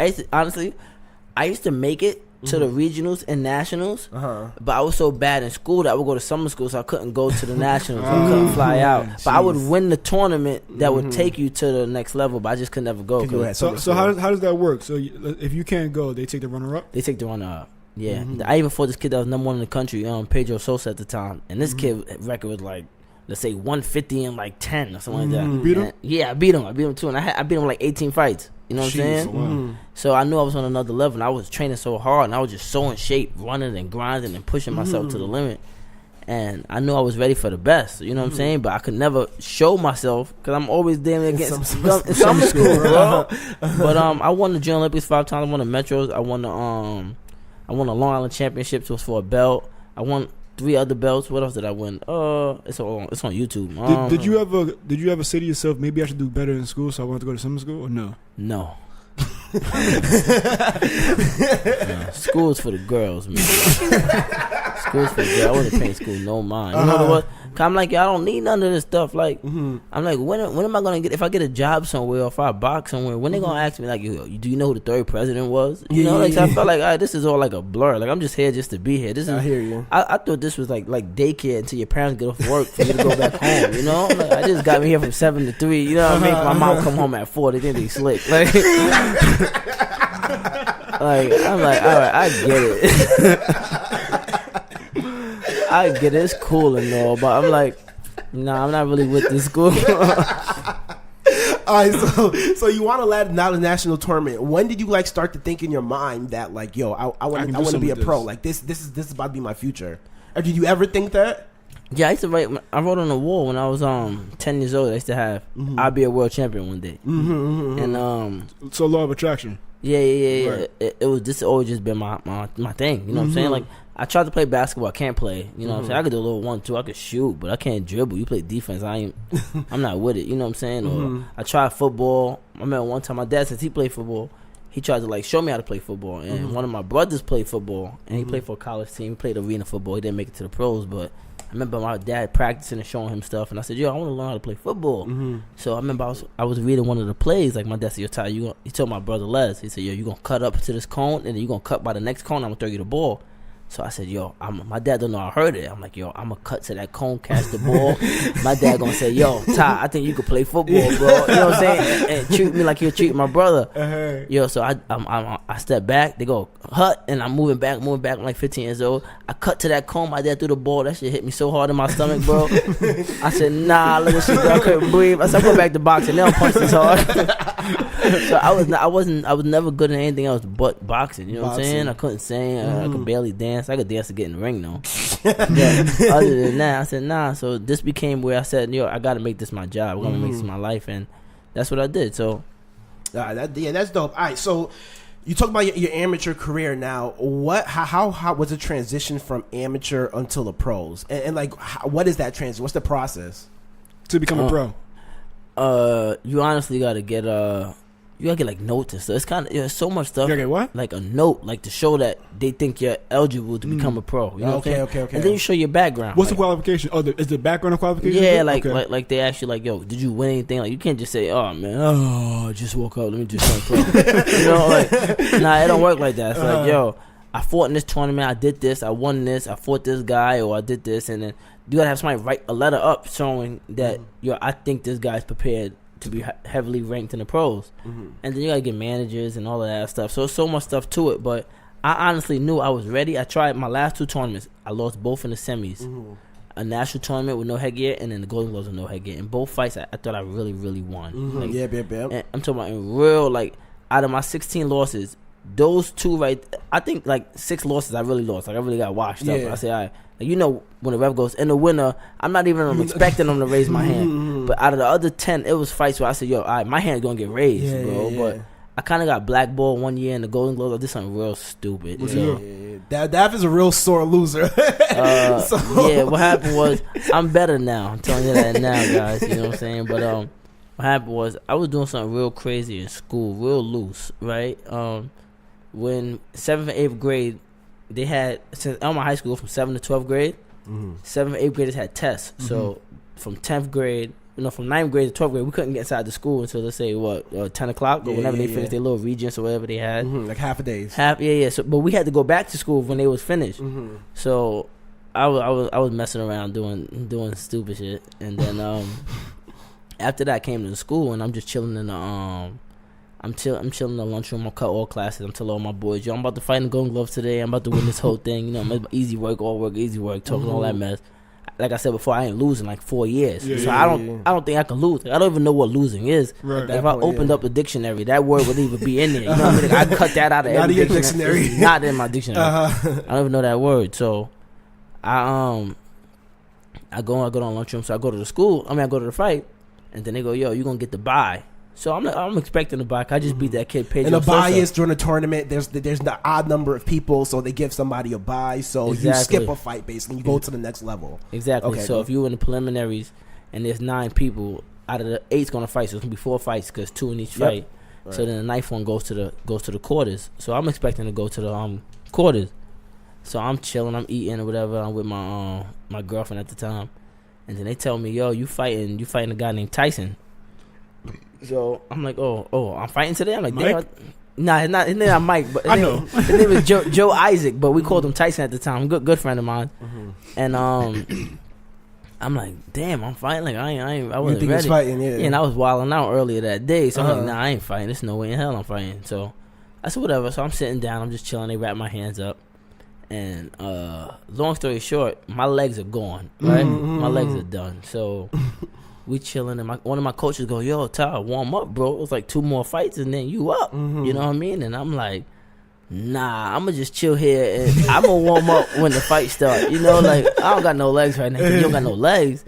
I used to make it to the regionals and nationals, but I was so bad in school that I would go to summer school, so I couldn't go to the nationals. I couldn't fly out. But I would win the tournament that would take you to the next level, but I just could never go. So how does that work? So if you can't go, they take the runner-up? They take the runner-up. Yeah. I even fought this kid that was number 1 in the country, Pedro Sosa at the time, and this kid record was like, let's say 150 and like 10 or something like that. You beat him? Yeah, I beat him too, and I beat him like 18 fights. You know what I'm saying? Wow. So I knew I was on another level, and I was training so hard, and I was just so in shape, running and grinding and pushing myself to the limit. And I knew I was ready for the best. You know what I'm saying? But I could never show myself because I'm always damn against summer school, bro. But I won the Junior Olympics 5 times. I won the Metros. I won the Long Island Championships. Was for a belt. I won 3 other belts. What else did I win? It's on YouTube. Did you ever say to yourself, maybe I should do better in school, so I want to go to summer school, or no? No. School's for the girls, man. School's for the girls. I wasn't paying school no mind. You know what? I'm like, I don't need none of this stuff. Like, I'm like, when am I gonna get? If I get a job somewhere, or if I box somewhere, when they gonna ask me like, do you know who the 3rd president was? You know, like so I felt like, all right, this is all like a blur. Like I'm just here just to be here. I hear you. I thought this was like daycare until your parents get off work for you to go back home. You know, like, I just got me here from 7 to 3. You know what I mean? My mom come home at 4. They think they slick. Like, like I'm like, all right, I get it. I get it, it's cool and all, but I'm like, nah, I'm not really with this school. All right, so you want a national tournament. When did you like start to think in your mind that like, yo, I want to be a pro? Like this is about to be my future. Or did you ever think that? Yeah, I used to write. I wrote on the wall when I was 10 years old. I used to have, I'll be a world champion one day. And so law of attraction. Yeah. Right. It was this always just been my thing. You know what I'm saying? Like I tried to play basketball. I can't play. You know what I'm saying? I could do a little 1-2. I could shoot, but I can't dribble. You play defense. I'm not with it. You know what I'm saying? Or I tried football. I remember one time my dad, since he played football, he tried to like show me how to play football. And one of my brothers played football, and he played for a college team. He played arena football. He didn't make it to the pros, but I remember my dad practicing and showing him stuff, and I said, yo, I want to learn how to play football. So I remember I was reading one of the plays, like my dad said, yo, Ty, he told my brother Les, he said, yo, you going to cut up to this cone, and then you going to cut by the next cone, I'm going to throw you the ball. So I said, yo, my dad don't know I heard it. I'm like, yo, I'm going to cut to that cone, catch the ball. My dad going to say, yo, Ty, I think you could play football, bro. You know what I'm saying? And treat me like he'll treat my brother. Yo, so I step back. They go, hut, and I'm moving back. I'm like 15 years old. I cut to that cone. My dad threw the ball. That shit hit me so hard in my stomach, bro. I said, nah, look at shit, bro. I couldn't breathe. I said, I went back to boxing. They don't punch this hard. So I was never good at anything else but boxing. You know what I'm saying? I couldn't sing. I could barely dance. I could dance to get in the ring though. Other than that, I said nah. So this became where I said, yo, I gotta make this my job. I'm gonna make this my life, and that's what I did. So that's dope. All right, so you talk about your amateur career now. How was the transition from amateur until the pros? And like, what is that transition? What's the process to become a pro? You honestly gotta get you gotta get like notes and stuff. It's kind of so much stuff. You gotta get what? Like a note, like to show that they think you're eligible to become a pro. You know Okay. And then you show your background. What's the qualification? Oh, is the background a qualification? Yeah, like they ask you like, yo, did you win anything? Like you can't just say, oh man, I just woke up. Let me just turn pro. Nah, it don't work like that. It's like, yo, I fought in this tournament. I did this. I won this. I fought this guy, or I did this, and then you gotta have somebody write a letter up showing that I think this guy's prepared to be heavily ranked in the pros, and then you gotta get managers and all of that stuff. So there's so much stuff to it, but I honestly knew I was ready. I tried my last 2 tournaments. I lost both in the semis. A national tournament with no headgear, and then the Golden Gloves with no headgear. In both fights, I thought I really, really won. Like, yeah. I'm talking about in real, like, out of my 16 losses, those 2 I think like 6 losses I really lost. Like I really got washed up. I say, all right. Like, when the ref goes in the winner, I'm not even expecting them to raise my hand. But out of the other 10, it was fights where I said, yo, all right, my hand's gonna get raised, bro. Yeah. But I kind of got blackballed one year in the Golden Gloves. I did something real stupid. That is a real sore loser. Yeah, what happened was I'm better now. I'm telling you that now, guys. You know what I'm saying? But what happened was I was doing something real crazy in school, real loose, right? When 7th and 8th grade, they had, since Elma High School from 7th to 12th grade, 7th and 8th graders had tests. So from 10th grade, from 9th grade to 12th grade, we couldn't get inside the school until, let's say, 10 o'clock or whenever they finished their little regents or whatever they had. Like half a day. So, but we had to go back to school when they was finished. So I was messing around doing stupid shit, and then after that I came to the school and I'm just chilling in the I'm chilling in the lunchroom. I cut all classes. I'm telling all my boys, yo, I'm about to fight in the Golden Gloves today. I'm about to win this whole thing. Easy work, all work, easy work, talking all that mess. Like I said before, I ain't losing like 4 years. I don't think I can lose. I don't even know what losing is. Right. If I opened up the dictionary, that word would even be in there. You know what I mean? Like, I cut that out of every dictionary. It's not in my dictionary. I don't even know that word. So I go to the lunchroom. So I go to the school. I go to the fight, and then they go, yo, you gonna get the bye. So I'm expecting a bye. I just beat that kid Pedro. And a bye is during a tournament. There's the odd number of people, so they give somebody a bye. So you skip a fight basically. You go to the next level. Exactly. Okay, so if you in the preliminaries and there's 9 people, out of the 8's gonna fight. So it's gonna be 4 fights because 2 in each fight. Right. So then the 9th one goes to the quarters. So I'm expecting to go to the quarters. So I'm chilling. I'm eating or whatever. I'm with my girlfriend at the time, and then they tell me, yo, you fighting a guy named Tyson. So I'm like, oh, I'm fighting today. I'm like, Mike? Nah, his name not Mike, but I know his name is Joe Isaac, but we called him Tyson at the time. Good friend of mine. And I'm like, damn, I'm fighting. Like I wasn't ready. Fighting, and I was wilding out earlier that day. So I'm like, nah, I ain't fighting. There's no way in hell I'm fighting. So I said whatever. So I'm sitting down. I'm just chilling. They wrap my hands up. And long story short, my legs are gone. Right, my legs are done. So. We chilling, and one of my coaches go, yo, Ty, warm up, bro. It was like 2 more fights, and then you up. You know what I mean? And I'm like, nah, I'm going to just chill here, and I'm going to warm up when the fight starts. Like, I don't got no legs right now. You don't got no legs.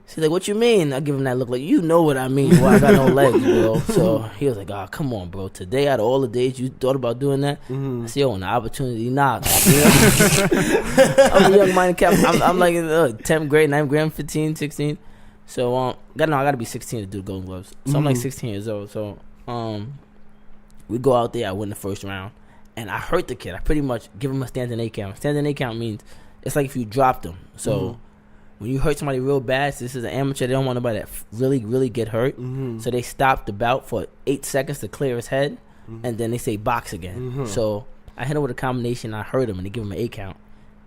She's like, what you mean? I give him that look like, you know what I mean. Well, I got no legs, bro. So he was like, oh, come on, bro. Today, out of all the days you thought about doing that, I said, yo, when the opportunity knocks. I'm a young minded cap. I'm like in 10th grade, 9th grade, 15, 16. So I got to be 16 to do the Golden Gloves. So I'm like 16 years old. So we go out there. I win the first round, and I hurt the kid. I pretty much give him a standing 8 count. Standing 8 count means it's like if you dropped him. So when you hurt somebody real bad, so this is an amateur. They don't want nobody that really, really get hurt. So they stop the bout for 8 seconds to clear his head, and then they say box again. So I hit him with a combination. I hurt him, and they give him an 8 count.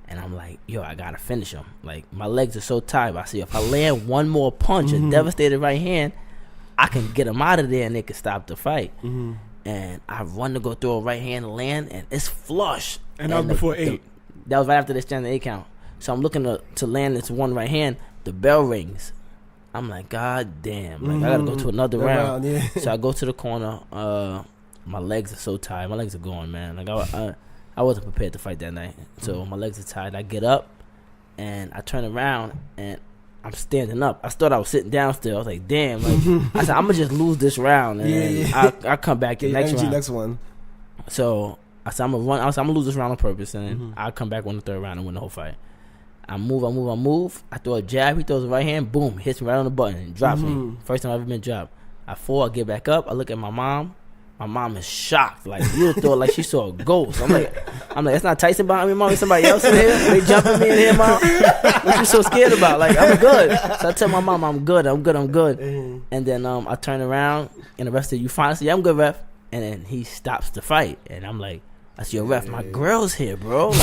And I'm like, yo, I gotta finish him. Like, my legs are so tired. I see if I land one more punch, a devastated right hand, I can get him out of there and they can stop the fight. And I run to go throw a right hand and land, and it's flush. And that was before 8. That was right after the standing 8 count. So I'm looking to land this one right hand. The bell rings. I'm like, God damn. Like, I gotta go to another round. So I go to the corner. My legs are so tired. My legs are going, man. Like, I wasn't prepared to fight that night. So my legs are tired. I get up, and I turn around, and I'm standing up. I thought I was sitting down still. I was like, damn. Like, I said, I'm going to just lose this round, and I'll come back in next one. So I said, I'm going to lose this round on purpose, and I'll come back on the 3rd round and win the whole fight. I move. I throw a jab. He throws a right hand. Boom. Hits me right on the button and drops me. First time I've ever been dropped. I fall. I get back up. I look at my mom. My mom is shocked. Like, you would thought like she saw a ghost. I'm like, that's not Tyson behind me, mom. It's somebody else in here. They jumping me in here, mom. What you so scared about? Like, I'm good. So I tell my mom, I'm good. And then I turn around and the rest of you finally say, yeah, I'm good, ref. And then he stops the fight. And I'm like, I see your ref. My girl's here, bro. Like,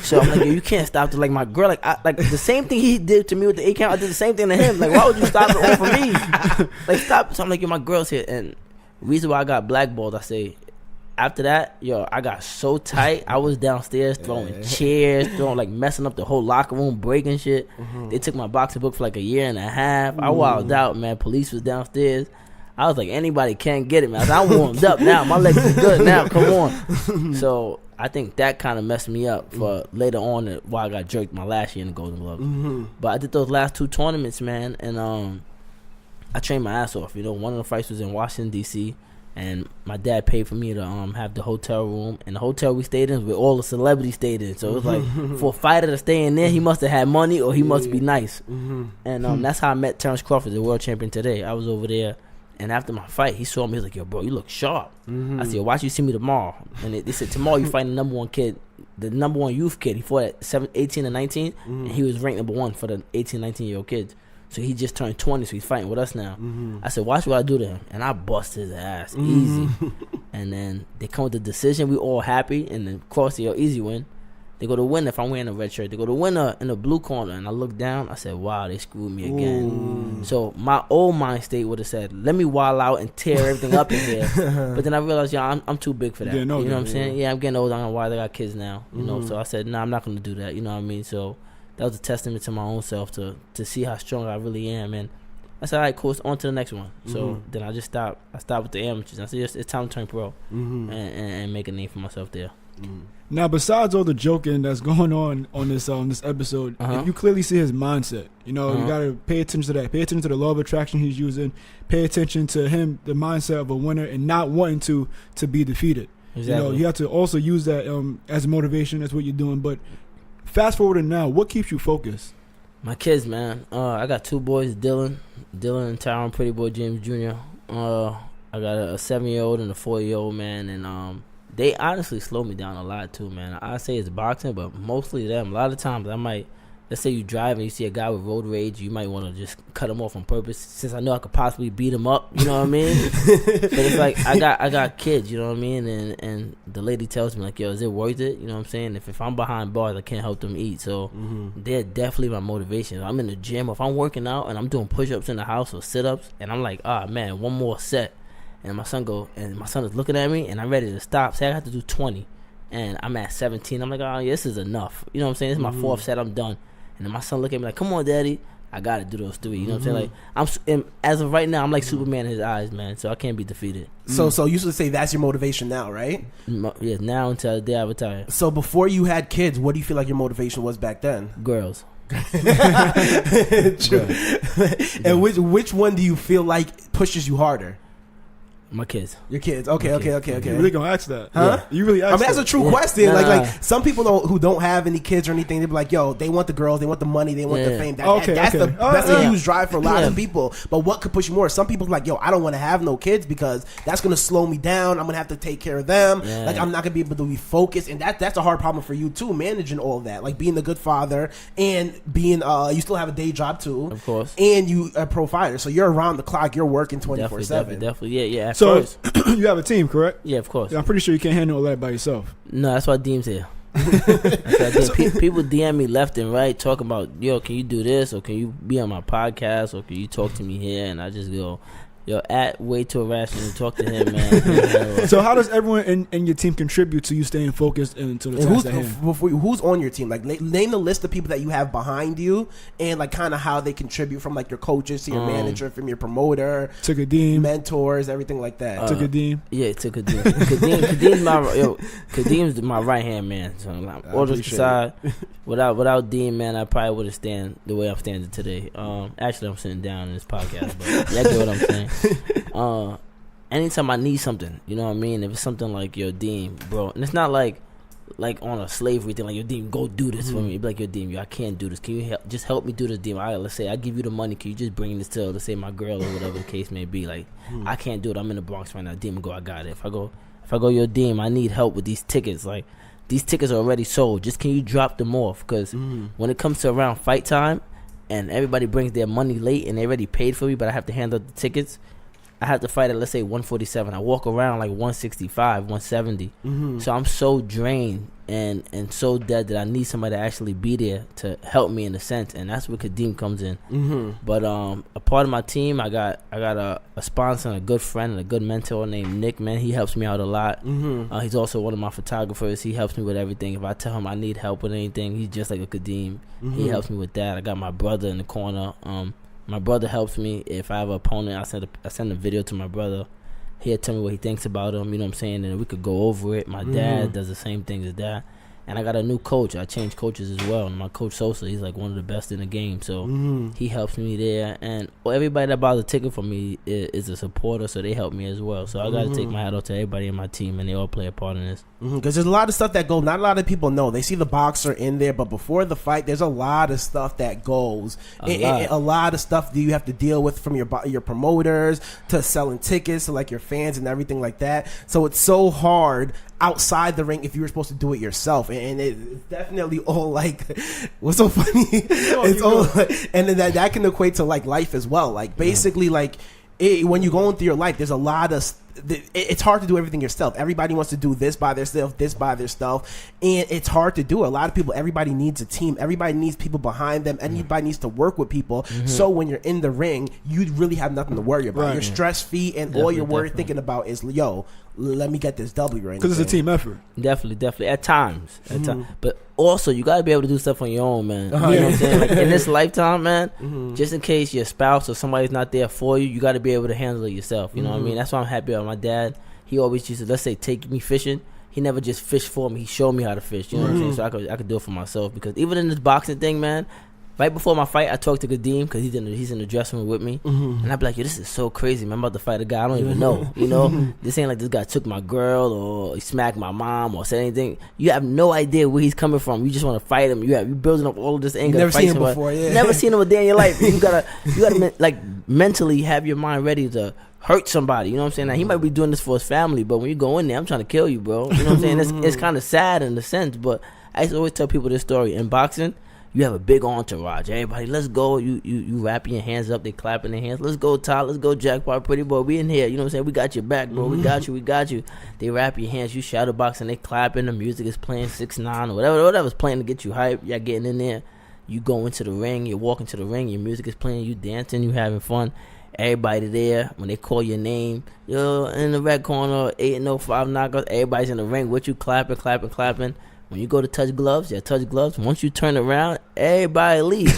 so I'm like, yo, you can't stop the, like, my girl. Like the same thing he did to me with the 8 count. I did the same thing to him. Like, why would you stop it all for me? Like, stop. So I'm like, yo, my girl's here. And the reason why I got blackballed, I say, after that, yo, I got so tight. I was downstairs throwing chairs, like messing up the whole locker room, breaking shit. They took my boxing book for like a year and a half. I wilded out, man. Police was downstairs. I was like, anybody can't get it, man. I'm warmed up now. My legs are good now. Come on. So I think that kind of messed me up for later on while I got jerked my last year in the Golden Gloves. But I did those last 2 tournaments, man, and I trained my ass off. You know, one of the fights was in Washington, D.C., and my dad paid for me to have the hotel room. And the hotel we stayed in was where all the celebrities stayed in. So it was like, for a fighter to stay in there, he must have had money or he must be nice. And that's how I met Terrence Crawford, the world champion today. I was over there. And after my fight, he saw me. He was like, yo, bro, you look sharp. I said, watch you see me tomorrow. And they said, tomorrow you fight the number 1 kid, the number 1 youth kid. He fought at 18 and 19, and he was ranked number 1 for the 18, 19-year-old kids. So he just turned 20, so he's fighting with us now. I said, watch what I do to him. And I bust his ass easy. And then they come with the decision. We all happy. And then, of course, easy win. They go to win if I'm wearing a red shirt. They go to win in the blue corner. And I look down. I said, wow, they screwed me again. So my old mind state would have said, let me wild out and tear everything up in here. But then I realized, I'm too big for that. You know what I'm saying? Yeah, I'm getting old. I don't know why they got kids now. You know, so I said, nah, I'm not going to do that. You know what I mean? So that was a testament to my own self to see how strong I really am. And I said, all right, cool, on to the next one. So then I just stopped. I stopped with the amateurs. I said, it's time to turn pro and make a name for myself there. Now, besides all the joking that's going on this episode, if you clearly see his mindset, you know, you gotta pay attention to that. Pay attention to the law of attraction he's using. Pay attention to him, the mindset of a winner, and not wanting to be defeated. Exactly. You know, you have to also use that as motivation. That's what you're doing. But fast forward to now, what keeps you focused? My kids, man. I got 2 boys, Dylan and Tyrone, PrettyBoy James Jr. I got a 7-year-old and a 4-year-old, man, and they honestly slow me down a lot too, man. I say it's boxing, but mostly them. A lot of times I might, let's say you drive and you see a guy with road rage, you might want to just cut him off on purpose, since I know I could possibly beat him up. You know what I mean? But it's like I got kids. You know what I mean? And the lady tells me like, yo, is it worth it? You know what I'm saying? If I'm behind bars, I can't help them eat. So they're definitely my motivation. I'm in the gym, if I'm working out and I'm doing push-ups in the house or sit-ups, and I'm like, man, one more set. And my son is looking at me, and I'm ready to stop. Say I have to do 20, and I'm at 17. I'm like, oh, yeah, this is enough. You know what I'm saying? This is my 4th set. I'm done. And then my son look at me like, come on, daddy. I got to do those 3. You know what I'm saying? Like, as of right now, I'm like Superman in his eyes, man. So I can't be defeated. So you used to say that's your motivation now, right? Yeah, now until the day I retire. So before you had kids, what do you feel like your motivation was back then? Girls. True. And which one do you feel like pushes you harder? My kids. Your kids. Okay. You really gonna ask that? Huh? Yeah. You really ask that's a true question. Nah. Like some people who don't have any kids or anything, they be like, yo, they want the girls, they want the money, they want the fame. That's a huge drive for a lot of people. But what could push you more? Some people are like, yo, I don't want to have no kids because that's gonna slow me down. I'm gonna have to take care of them. Yeah. Like I'm not gonna be able to be focused, and that's a hard problem for you too, managing all of that, like being a good father and being you still have a day job too, of course, and you a pro fighter, so you're around the clock, you're working 24/7. Definitely, yeah. So you have a team, correct? Yeah, of course. I'm pretty sure you can't handle all that by yourself. No, that's why Deem's here. People DM me left and right talking about, yo, can you do this, or can you be on my podcast, or can you talk to me here? And I just go, yo, way too irrational to talk to him, man. So how does everyone in your team contribute to you staying focused and to the task at hand? Who's on your team? Like name the list of people that you have behind you, and like kind of how they contribute, from like your coaches to your manager, from your promoter to Kadeem, mentors, everyting like that. To Kadeem, to Kadeem. Kadeem's my right hand man. So like, all jokes aside, without Deem, man, I probably wouldn't stand the way I'm standing today. Actually, I'm sitting down in this podcast, but you get what I'm saying. Anytime I need something, you know what I mean? If it's something like, yo, Deem, bro, and it's not like like on a slavery thing, like, yo, Deem, go do this for me. You'd be like, yo, Deem, I can't do this. Can you just help me do this, Deem? Let's say I give you the money. Can you just bring this to, let's say, my girl or whatever the case may be? Like, I can't do it. I'm in the Bronx right now. Deem, I got it. If I go, yo, Deem, I need help with these tickets. Like, these tickets are already sold. Just can you drop them off? Because when it comes to around fight time and everybody brings their money late and they already paid for me, but I have to hand out the tickets, I have to fight at, let's say, 147. I walk around like 165, 170. So I'm so drained and so dead that I need somebody to actually be there to help me in a sense, and that's where Kadeem comes in. But a part of my team, I got a sponsor and a good friend and a good mentor named Nick. Man, he helps me out a lot. He's also one of my photographers. He helps me with everything. If I tell him I need help with anything, he's just like a Kadeem. He helps me with that. I got my brother in the corner. My brother helps me. If I have an opponent, I send a video to my brother. He'll tell me what he thinks about him, you know what I'm saying, and we could go over it. My dad does the same thing as that. And I got a new coach. I changed coaches as well. And my coach Sosa, he's like one of the best in the game. So he helps me there. And everybody that buys a ticket for me is a supporter, so they help me as well. So I got to take my hat off to everybody in my team, and they all play a part in this. Because there's a lot of stuff that goes, not a lot of people know. They see the boxer in there, but before the fight, there's a lot of stuff that goes. A lot of stuff that you have to deal with, from your promoters to selling tickets to like your fans and everything like that. So it's so hard outside the ring if you were supposed to do it yourself, and it's definitely all like, what's so funny? It's all like, and then that can equate to like life as well. Like basically, like when you're going through your life, there's a lot of. It's hard to do everything yourself. Everybody wants to do this by themselves, and it's hard to do. A lot of people, everybody needs a team. Everybody needs people behind them. Everybody needs to work with people. So when you're in the ring, you really have nothing to worry about. You're stress-free, and all you're worried thinking about is, yo, let me get this W right now. Because it's a team effort. Definitely. At times. But also, you got to be able to do stuff on your own, man. You know what I'm saying? Like, in this lifetime, man, just in case your spouse or somebody's not there for you, you got to be able to handle it yourself. You know what I mean? That's why I'm happy about my dad. He always used to, let's say, take me fishing. He never just fished for me. He showed me how to fish. You know what I'm saying? So I could do it for myself. Because even in this boxing thing, man, right before my fight, I talked to Kadeem because he's in the dressing room with me. And I'd be like, yo, this is so crazy, man. I'm about to fight a guy I don't even know. You know? This ain't like this guy took my girl or he smacked my mom or said anything. You have no idea where he's coming from. You just want to fight him. You're building up all of this anger. You never seen him before, Never seen him a day in your life. You gotta like mentally have your mind ready to hurt somebody. You know what I'm saying? Now, he might be doing this for his family, but when you go in there, I'm trying to kill you, bro. You know what I'm saying? It's kind of sad in a sense, but I used to always tell people this story. In boxing, you have a big entourage. Everybody, let's go. You wrapping your hands up. They clapping their hands. Let's go, Todd. Let's go, Jackpot, PrettyBoy. We in here. You know what I'm saying? We got your back, bro. We got you. They wrap your hands. You shadow boxing. They clapping. The music is playing 6ix9ine or whatever's playing to get you hype. Y'all getting in there. You go into the ring. You're walking to the ring. Your music is playing. You dancing. You having fun. Everybody there. When they call your name, yo, in the red corner, 8-5 knockouts. Everybody's in the ring with you, clapping. When you go to touch gloves, once you turn around, everybody leaves.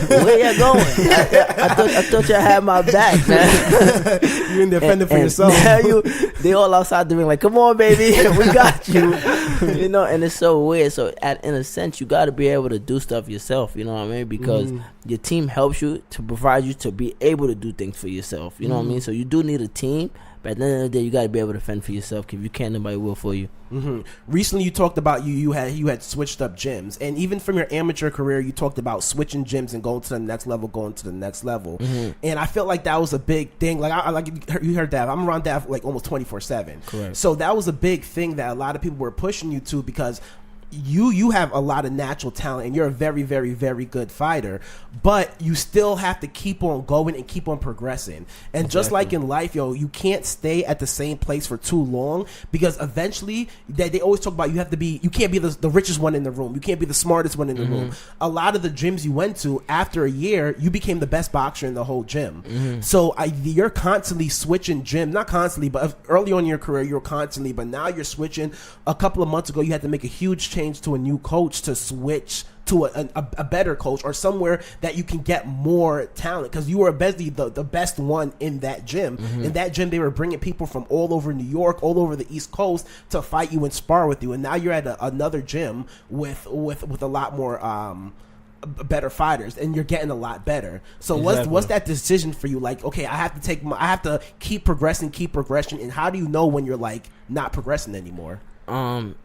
Where y'all going? I thought y'all had my back, man. You're in there fending for yourself. Now they all outside the ring like, come on, baby, we got you. You know, and it's so weird. So in a sense, you got to be able to do stuff yourself, you know what I mean? Because your team helps you to provide you to be able to do things for yourself, you know what I mean? So you do need a team. But at the end of the day, you got to be able to fend for yourself. If you can't, nobody will for you. Recently, you talked about you had switched up gyms, and even from your amateur career, you talked about switching gyms and going to the next level. And I felt like that was a big thing. Like you heard that. I'm around that like almost 24/7. Correct. So that was a big thing that a lot of people were pushing you to, because you have a lot of natural talent and you're a very, very, very good fighter, but you still have to keep on going and keep on progressing. And just like in life, yo, you can't stay at the same place for too long, because eventually they always talk about you can't be the richest one in the room. You can't be the smartest one in the room. A lot of the gyms you went to, after a year, you became the best boxer in the whole gym. So you're constantly switching gyms, not constantly, but early on in your career, you were constantly, but now you're switching. A couple of months ago, you had to make a huge change to a new coach to switch to a better coach, or somewhere that you can get more talent, because you were basically the best one in that gym. In that gym, they were bringing people from all over New York, all over the East Coast to fight you and spar with you. And now you're at another gym with a lot more better fighters, and you're getting a lot better. So what's that decision for you? Like, okay, I have to keep progressing, and how do you know when you're like not progressing anymore?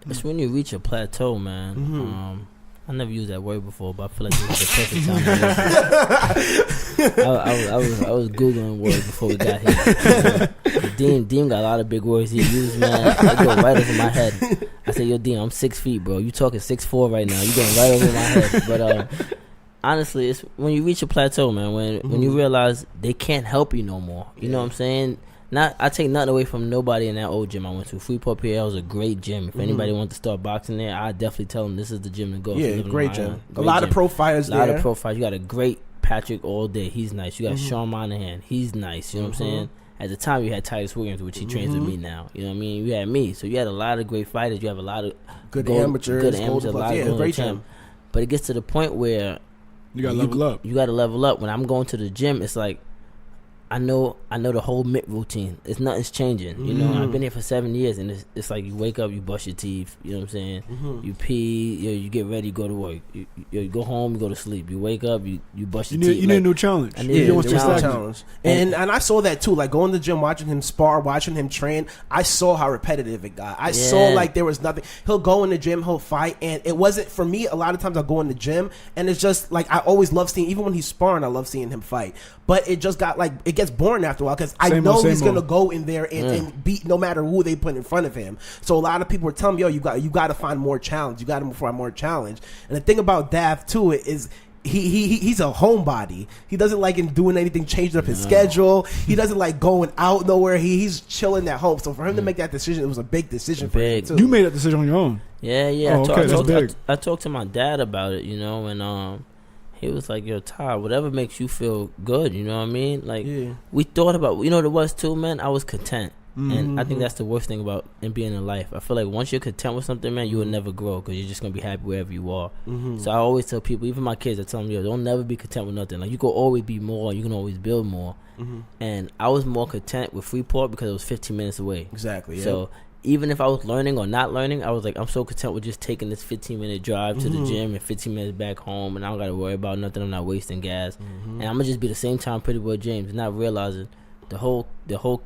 It's when you reach a plateau, man. I never used that word before, but I feel like this is the perfect time. I was Googling words before we got here. Deem got a lot of big words he used, man. They go right over my head. I said, yo, Deem, I'm 6 feet, bro. You talking 6'4" right now. You going right over my head. But honestly, it's when you reach a plateau, man. When you realize they can't help you no more. You know what I'm saying? I take nothing away from nobody in that old gym I went to. Freeport PL was a great gym. If anybody wants to start boxing there, I definitely tell them this is the gym to go. Yeah, great gym. A lot of pro fighters there. A lot of pro fighters. You got a great Patrick all day. He's nice. You got Sean Monahan. He's nice. You know what I'm saying? At the time, you had Titus Williams, which he trains with me now. You know what I mean? You had me. So you had a lot of great fighters. You have a lot of good amateurs. A lot of great gym. But it gets to the point where you got to level up. You got to level up. When I'm going to the gym, it's like, I know the whole mitt routine. Nothing's changing. You know, I've been here for 7 years, and it's like you wake up, you brush your teeth. You know what I'm saying? You pee, you get ready, you go to work. You go home, you go to sleep. You wake up, you brush your teeth. You need a new challenge. I need a challenge. And I saw that too. Like going to the gym, watching him spar, watching him train. I saw how repetitive it got. I saw like there was nothing. He'll go in the gym, he'll fight, and it wasn't for me. A lot of times I go in the gym, and it's just like I always love seeing. Even when he's sparring, I love seeing him fight. But it just got like it gets boring after a while because I know he's gonna go in there and beat no matter who they put in front of him. So a lot of people were telling me, "Yo, you got to find more challenge. You got to find more challenge." And the thing about Dav too is he's a homebody. He doesn't like doing anything, changing up his schedule. He doesn't like going out nowhere. He's chilling at home. So for him to make that decision, it was a big decision for him too. You made that decision on your own. Yeah. I talked to my dad about it, you know, and he was like, yo, Ty, whatever makes you feel good, you know what I mean? Like, we thought about, you know what it was too, man? I was content. And I think that's the worst thing about being in life. I feel like once you're content with something, man, you will never grow because you're just going to be happy wherever you are. So I always tell people, even my kids, I tell them, yo, don't never be content with nothing. Like, you can always be more. You can always build more. And I was more content with Freeport because it was 15 minutes away. Exactly, yeah. So even if I was learning or not learning, I was like, I'm so content with just taking this 15-minute drive to the gym and 15 minutes back home, and I don't got to worry about nothing. I'm not wasting gas. And I'm going to just be the same time PrettyBoy James, not realizing the whole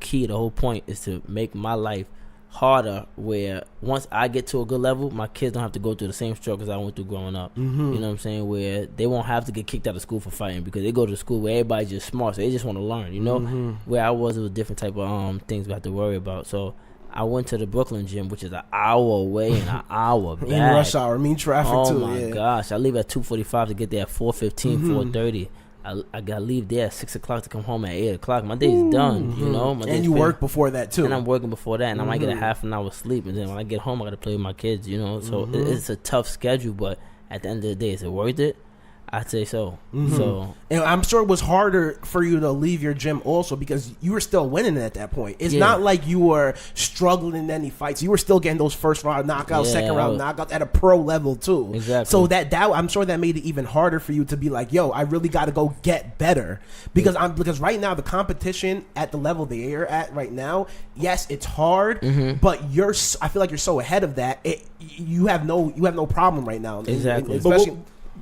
key, the whole point is to make my life harder where once I get to a good level, my kids don't have to go through the same struggles I went through growing up. You know what I'm saying? Where they won't have to get kicked out of school for fighting because they go to the school where everybody's just smart, so they just want to learn, you know? Where I was, it was different type of things we have to worry about. So I went to the Brooklyn gym, which is an hour away and an hour back. In rush hour, traffic too. Oh my gosh. I leave at 2:45 to get there at 4:15, 4:30. I got to leave there at 6 o'clock to come home at 8 o'clock. My day's done, you know. And you work before that too. And I'm working before that, and I might get a half an hour sleep, and then when I get home, I got to play with my kids, you know. So it's a tough schedule, but at the end of the day, is it worth it? I'd say so. So, and I'm sure it was harder for you to leave your gym also because you were still winning at that point. It's not like you were struggling in any fights. You were still getting those first round knockouts, second round knockouts at a pro level too. Exactly. So that I'm sure that made it even harder for you to be like, yo, I really got to go get better because because right now the competition at the level they are at right now, yes, it's hard, but I feel like you're so ahead of that. You have no problem right now. Exactly. Especially.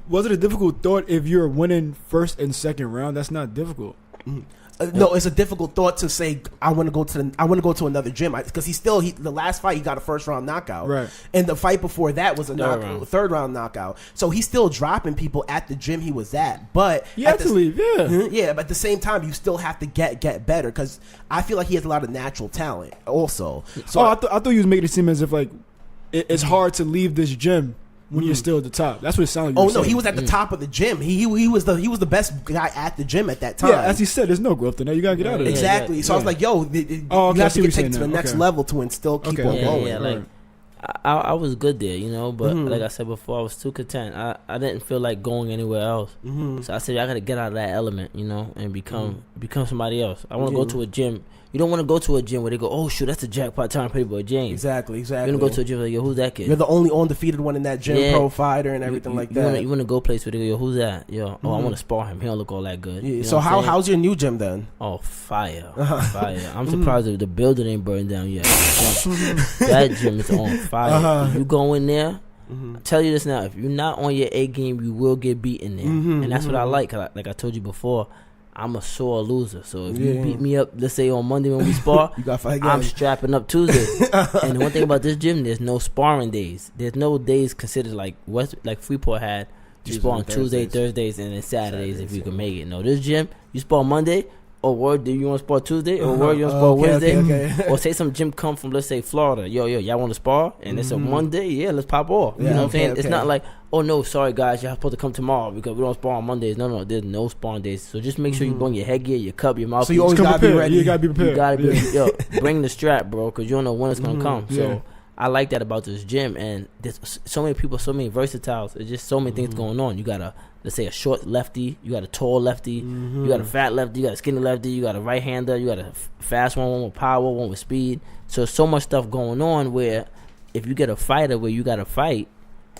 Was it a difficult thought if you're winning first and second round? That's not difficult. No, it's a difficult thought to say. I want to go to another gym because the last fight he got a first round knockout, right? And the fight before that was a third round knockout. So he's still dropping people at the gym he was at, but you have to leave, But at the same time, you still have to get better because I feel like he has a lot of natural talent also. So I thought you was making it seem as if like it's hard to leave this gym when you're still at the top. That's what it sounded like. Oh no, he was at the top of the gym. He was the best guy at the gym at that time. Yeah, as he said, there's no growth in there. You gotta get out of there. Exactly. So I was like, yo, you have to get taken to the next level to and still keep on going. Yeah, like I was good there, you know, but like I said before, I was too content. I didn't feel like going anywhere else. So I said, I gotta get out of that element, you know, and become somebody else. I want to go to a gym. You don't want to go to a gym where they go, oh, shoot, that's the Jackpot Tyrone PrettyBoy James. Exactly. You want to go to a gym like, yo, who's that kid? You're the only undefeated one in that gym, pro fighter and everything like that. You want to go place where they go, yo, who's that? Yo, I want to spar him. He don't look all that good. Yeah. So how's your new gym then? Oh, fire. Fire. I'm surprised that the building ain't burned down yet. That gym is on fire. If you go in there, I tell you this now, if you're not on your A game, you will get beaten there. And that's what I like. Like I told you before, I'm a sore loser. So if you beat me up, let's say on Monday when we spar, you got fight I'm strapping up Tuesday. And the one thing about this gym, there's no sparring days. There's no days considered like Freeport had. You spar on Tuesday, Thursdays, and then Saturdays if you can make it. No, this gym, you spar Monday. Or word, do you want to spar Tuesday? Or word, you want to spar Wednesday? Okay. Or say some gym come from, let's say, Florida. Yo, y'all want to spar? And it's a Monday? Yeah, let's pop off. You know what I'm saying? It's not like, oh, no, sorry, guys, y'all supposed to come tomorrow because we don't spar on Mondays. No, there's no sparring days. So just make sure you bring your headgear, your cup, your mouthpiece. So you always got to be ready. You got to be prepared. You got to be, bring the strap, bro, because you don't know when it's going to come. So I like that about this gym. And there's so many people, so many versatiles. There's just so many things going on. You got let's say a short lefty, you got a tall lefty, you got a fat lefty, you got a skinny lefty, you got a right hander, you got a fast one with power, one with speed. So so much stuff going on where if you get a fighter where you got to fight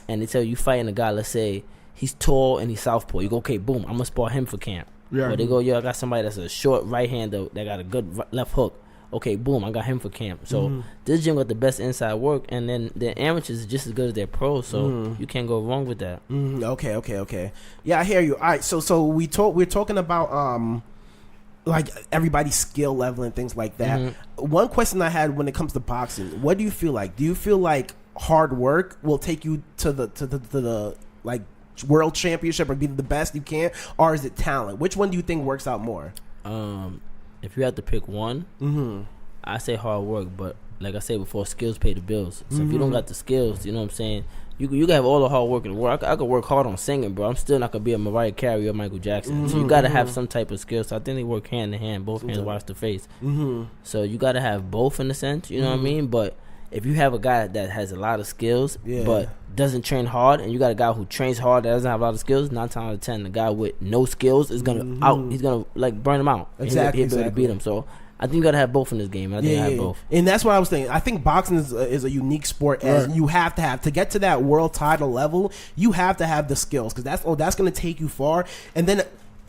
and they tell you fighting a guy, let's say he's tall and he's southpaw, you go, okay, boom, I'm gonna spar him for camp. Or they go, yo, I got somebody that's a short right hander that got a good left hook. Okay, boom, I got him for camp. So this gym got the best inside work, and then the amateurs is just as good as their pros, so you can't go wrong with that. Okay. Yeah, I hear you. All right, so we're talking about like everybody's skill level and things like that. One question I had when it comes to boxing, what do you feel like? Do you feel like hard work will take you to the like world championship or be the best you can, or is it talent? Which one do you think works out more? If you have to pick one, I say hard work. But like I said before, skills pay the bills. So if you don't got the skills, you know what I'm saying? You can have all the hard work in the world. I could work hard on singing, bro. I'm still not gonna be a Mariah Carey or Michael Jackson. So you gotta have some type of skills. So I think they work hand in hand. Both hands wash the face. So you gotta have both in a sense. You know what I mean? But if you have a guy that has a lot of skills, but doesn't train hard, and you got a guy who trains hard that doesn't have a lot of skills, 9 times out of 10, the guy with no skills is gonna he's gonna like burn him out. Exactly. He'll be able to beat him. So I think you gotta have both in this game. I think I have both. And that's what I was thinking. I think boxing is a unique sport, as you have to get to that world title level. You have to have the skills because that's gonna take you far. And then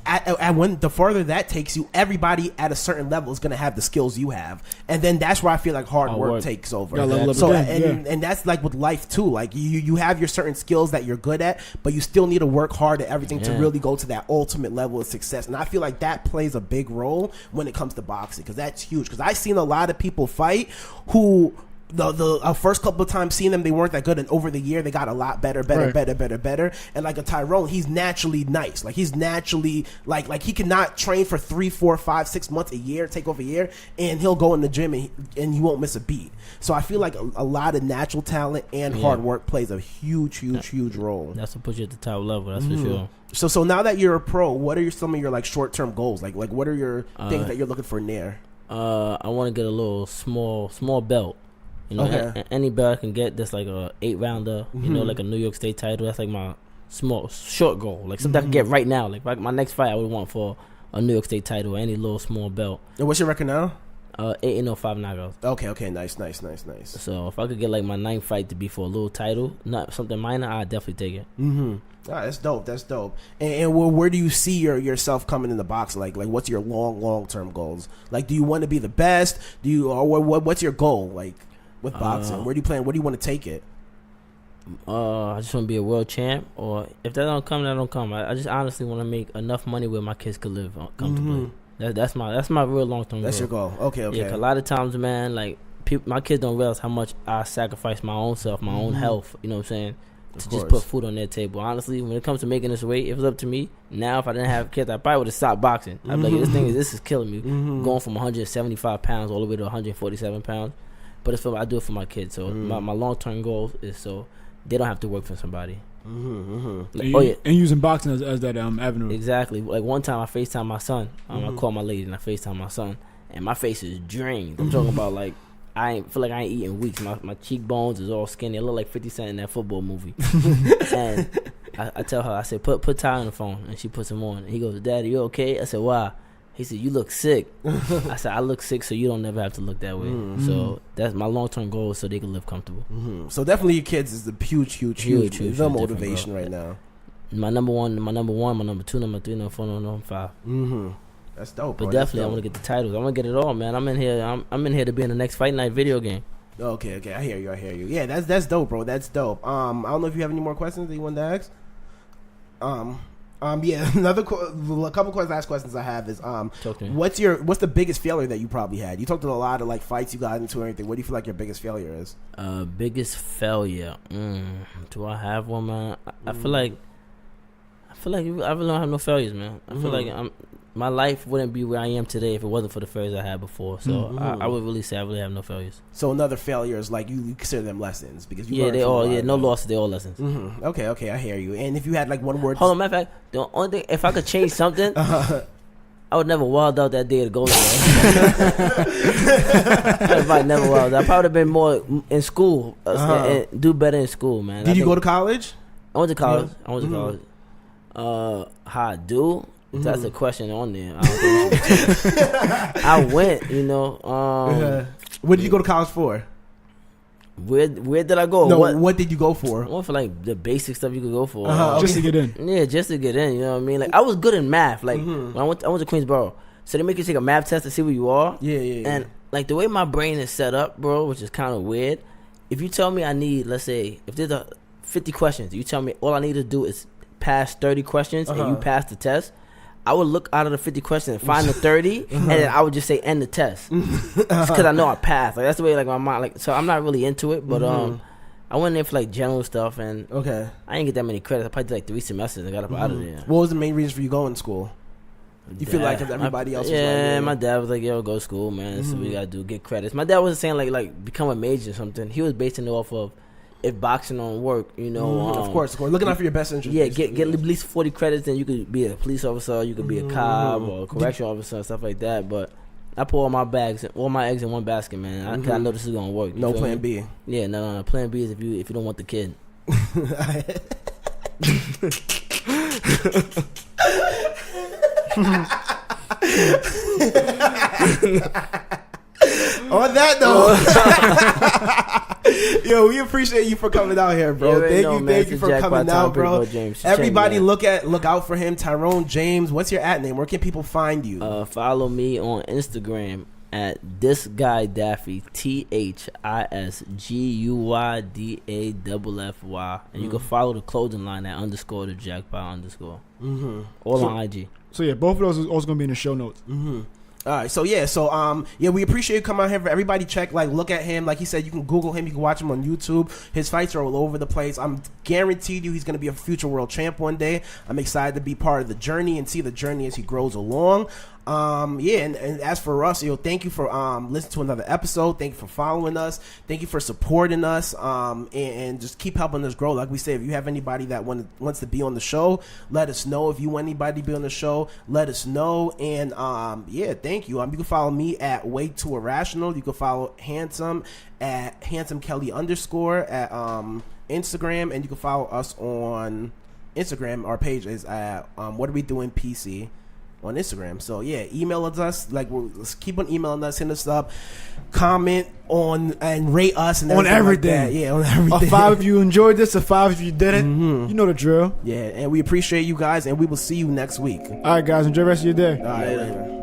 and when the farther that takes you, everybody at a certain level is going to have the skills you have, and then that's where I feel like hard work takes over. So and that's like with life too. Like you have your certain skills that you're good at, but you still need to work hard at everything to really go to that ultimate level of success. And I feel like that plays a big role when it comes to boxing because that's huge. Because I've seen a lot of people fight who. The first couple of times seeing them, they weren't that good, and over the year they got a lot better. And like a Tyrone, he's naturally nice. Like he's naturally like he cannot train for 3, 4, 5, 6 months, a year, take over a year, and he'll go in the gym and he won't miss a beat. So I feel like a lot of natural talent and hard work plays a huge role. That's what puts you at the top level. That's for sure. So now that you're a pro, what are some of your like short term goals? Like what are your things that you're looking for near? I want to get a little small belt. You know, any belt I can get that's like a 8-rounder, you know, like a New York State title. That's like my short goal. Like something I can get right now. Like my next fight I would want for a New York State title or any little small belt. And what's your record now? 8-0, 5 knockouts. Okay, nice. So if I could get like my 9th fight to be for a little title, not something minor, I'd definitely take it. That's dope. And where do you see yourself coming in the boxing? Like what's your long term goals? Like, do you want to be the best? What's your goal? Like with boxing, where do you plan? Where do you want to take it? I just want to be a world champ, or if that don't come, that don't come. I just honestly want to make enough money where my kids could live comfortably. That's my real long term goal. That's your goal. Okay. Yeah, 'cause a lot of times, man, like my kids don't realize how much I sacrifice my own self, my own health. You know what I'm saying? To just put food on their table. Honestly, when it comes to making this weight, if it was up to me, now if I didn't have kids, I probably would have stopped boxing. I'd be like, this is killing me. Going from 175 pounds all the way to 147 pounds. But I do it for my kids. So my long term goal is so they don't have to work for somebody. And using boxing as that avenue. Exactly. Like one time I FaceTime my son. I called my lady and I FaceTime my son, and my face is drained. I'm talking about like I feel like I ain't eating weeks. My cheekbones is all skinny. I look like 50 Cent in that football movie. And I tell her, I said, put Ty on the phone, and she puts him on. And he goes, "Daddy, you okay?" I said, "Why?" He said, "You look sick." I said, "I look sick so you don't never have to look that way." So that's my long-term goal, so they can live comfortable. So definitely your kids is the huge the motivation right now. My number one, my number 2, number 3, number 4, number 5. That's dope, bro. But definitely I want to get the titles. I want to get it all, man. I'm in here to be in the next Fight Night video game. Okay. I hear you. Yeah, that's dope, bro. That's dope. I don't know if you have any more questions that you want to ask. Yeah, a couple last questions I have is, what's the biggest failure that you probably had? You talked to a lot of like fights you got into or anything. What do you feel like your biggest failure is? Biggest failure. Do I have one, man? I feel like I really don't have no failures, man. I feel like my life wouldn't be where I am today if it wasn't for the failures I had before. So I would really say I really have no failures. So another failure is like you consider them lessons because no losses, they all lessons. Okay, I hear you. And if you had like one word, hold on, matter of fact, the only thing, if I could change something, I would never wild out that day to go there. I probably never wild out. I probably would have been more in school and do better in school, man. Did you go to college? I went to college. How I do? That's a question on there. I don't think I went, What did you go to college for? Where did I go? No, what did you go for? I went for like the basic stuff you could go for. Just to get in. Yeah, just to get in. You know what I mean? Like I was good in math. Like when I went to Queensboro, so they make you take a math test to see where you are. Yeah. And like the way my brain is set up, bro, which is kind of weird. If you tell me I need, let's say, if there's 50 questions, you tell me all I need to do is pass 30 questions and you pass the test. I would look out of the 50 questions and find the 30, and then I would just say end the test, because I know I passed. Like that's the way like my mind. Like so, I'm not really into it, but I went there for like general stuff, and I didn't get that many credits. I probably did like 3 semesters and got up out of there. What was the main reason for you going to school? You feel like everybody else was like, yeah, my dad was like, yo, go to school, man. That's what we gotta do, get credits. My dad wasn't saying like become a major or something. He was basing it off of if boxing don't work, of course, looking out for your best interest. Yeah, get at least 40 credits, then you could be a police officer, you could be a cop or a correctional officer and stuff like that. But I put all my eggs in one basket, man. I know this is gonna work. No plan B. Yeah, no. Plan B is if you don't want the kid. On that note, yo, we appreciate you for coming out here, bro. Thank you for coming out, bro. Everybody look out for him, Tyrone James. What's your @name? Where can people find you? Follow me on Instagram at this guy Daffy, ThisGuyDaffy, and you can follow the clothing line at _ the Jackpot _ all on IG. So yeah, both of those is also gonna be in the show notes. All right, so we appreciate you coming out here. Everybody check, look at him. Like he said, you can Google him, you can watch him on YouTube. His fights are all over the place. I'm guaranteed you he's going to be a future world champ one day. I'm excited to be part of the journey and see the journey as he grows along. And as for us, thank you for listening to another episode. Thank you for following us. Thank you for supporting us. And just keep helping us grow. Like we say, if you have anybody that wants to be on the show, let us know. If you want anybody to be on the show, let us know. And thank you. You can follow me at Way Too Irrational. You can follow Hansome at HansomeKelly _ at Instagram, and you can follow us on Instagram. Our page is at What Are We Doing PC on Instagram. So email us. Let's keep on emailing us, hit us up, comment on and rate us and on everything. Like on everything. A 5 if you enjoyed this, a 5 if you didn't. You know the drill. Yeah, and we appreciate you guys, and we will see you next week. All right, guys, enjoy the rest of your day. All right, later.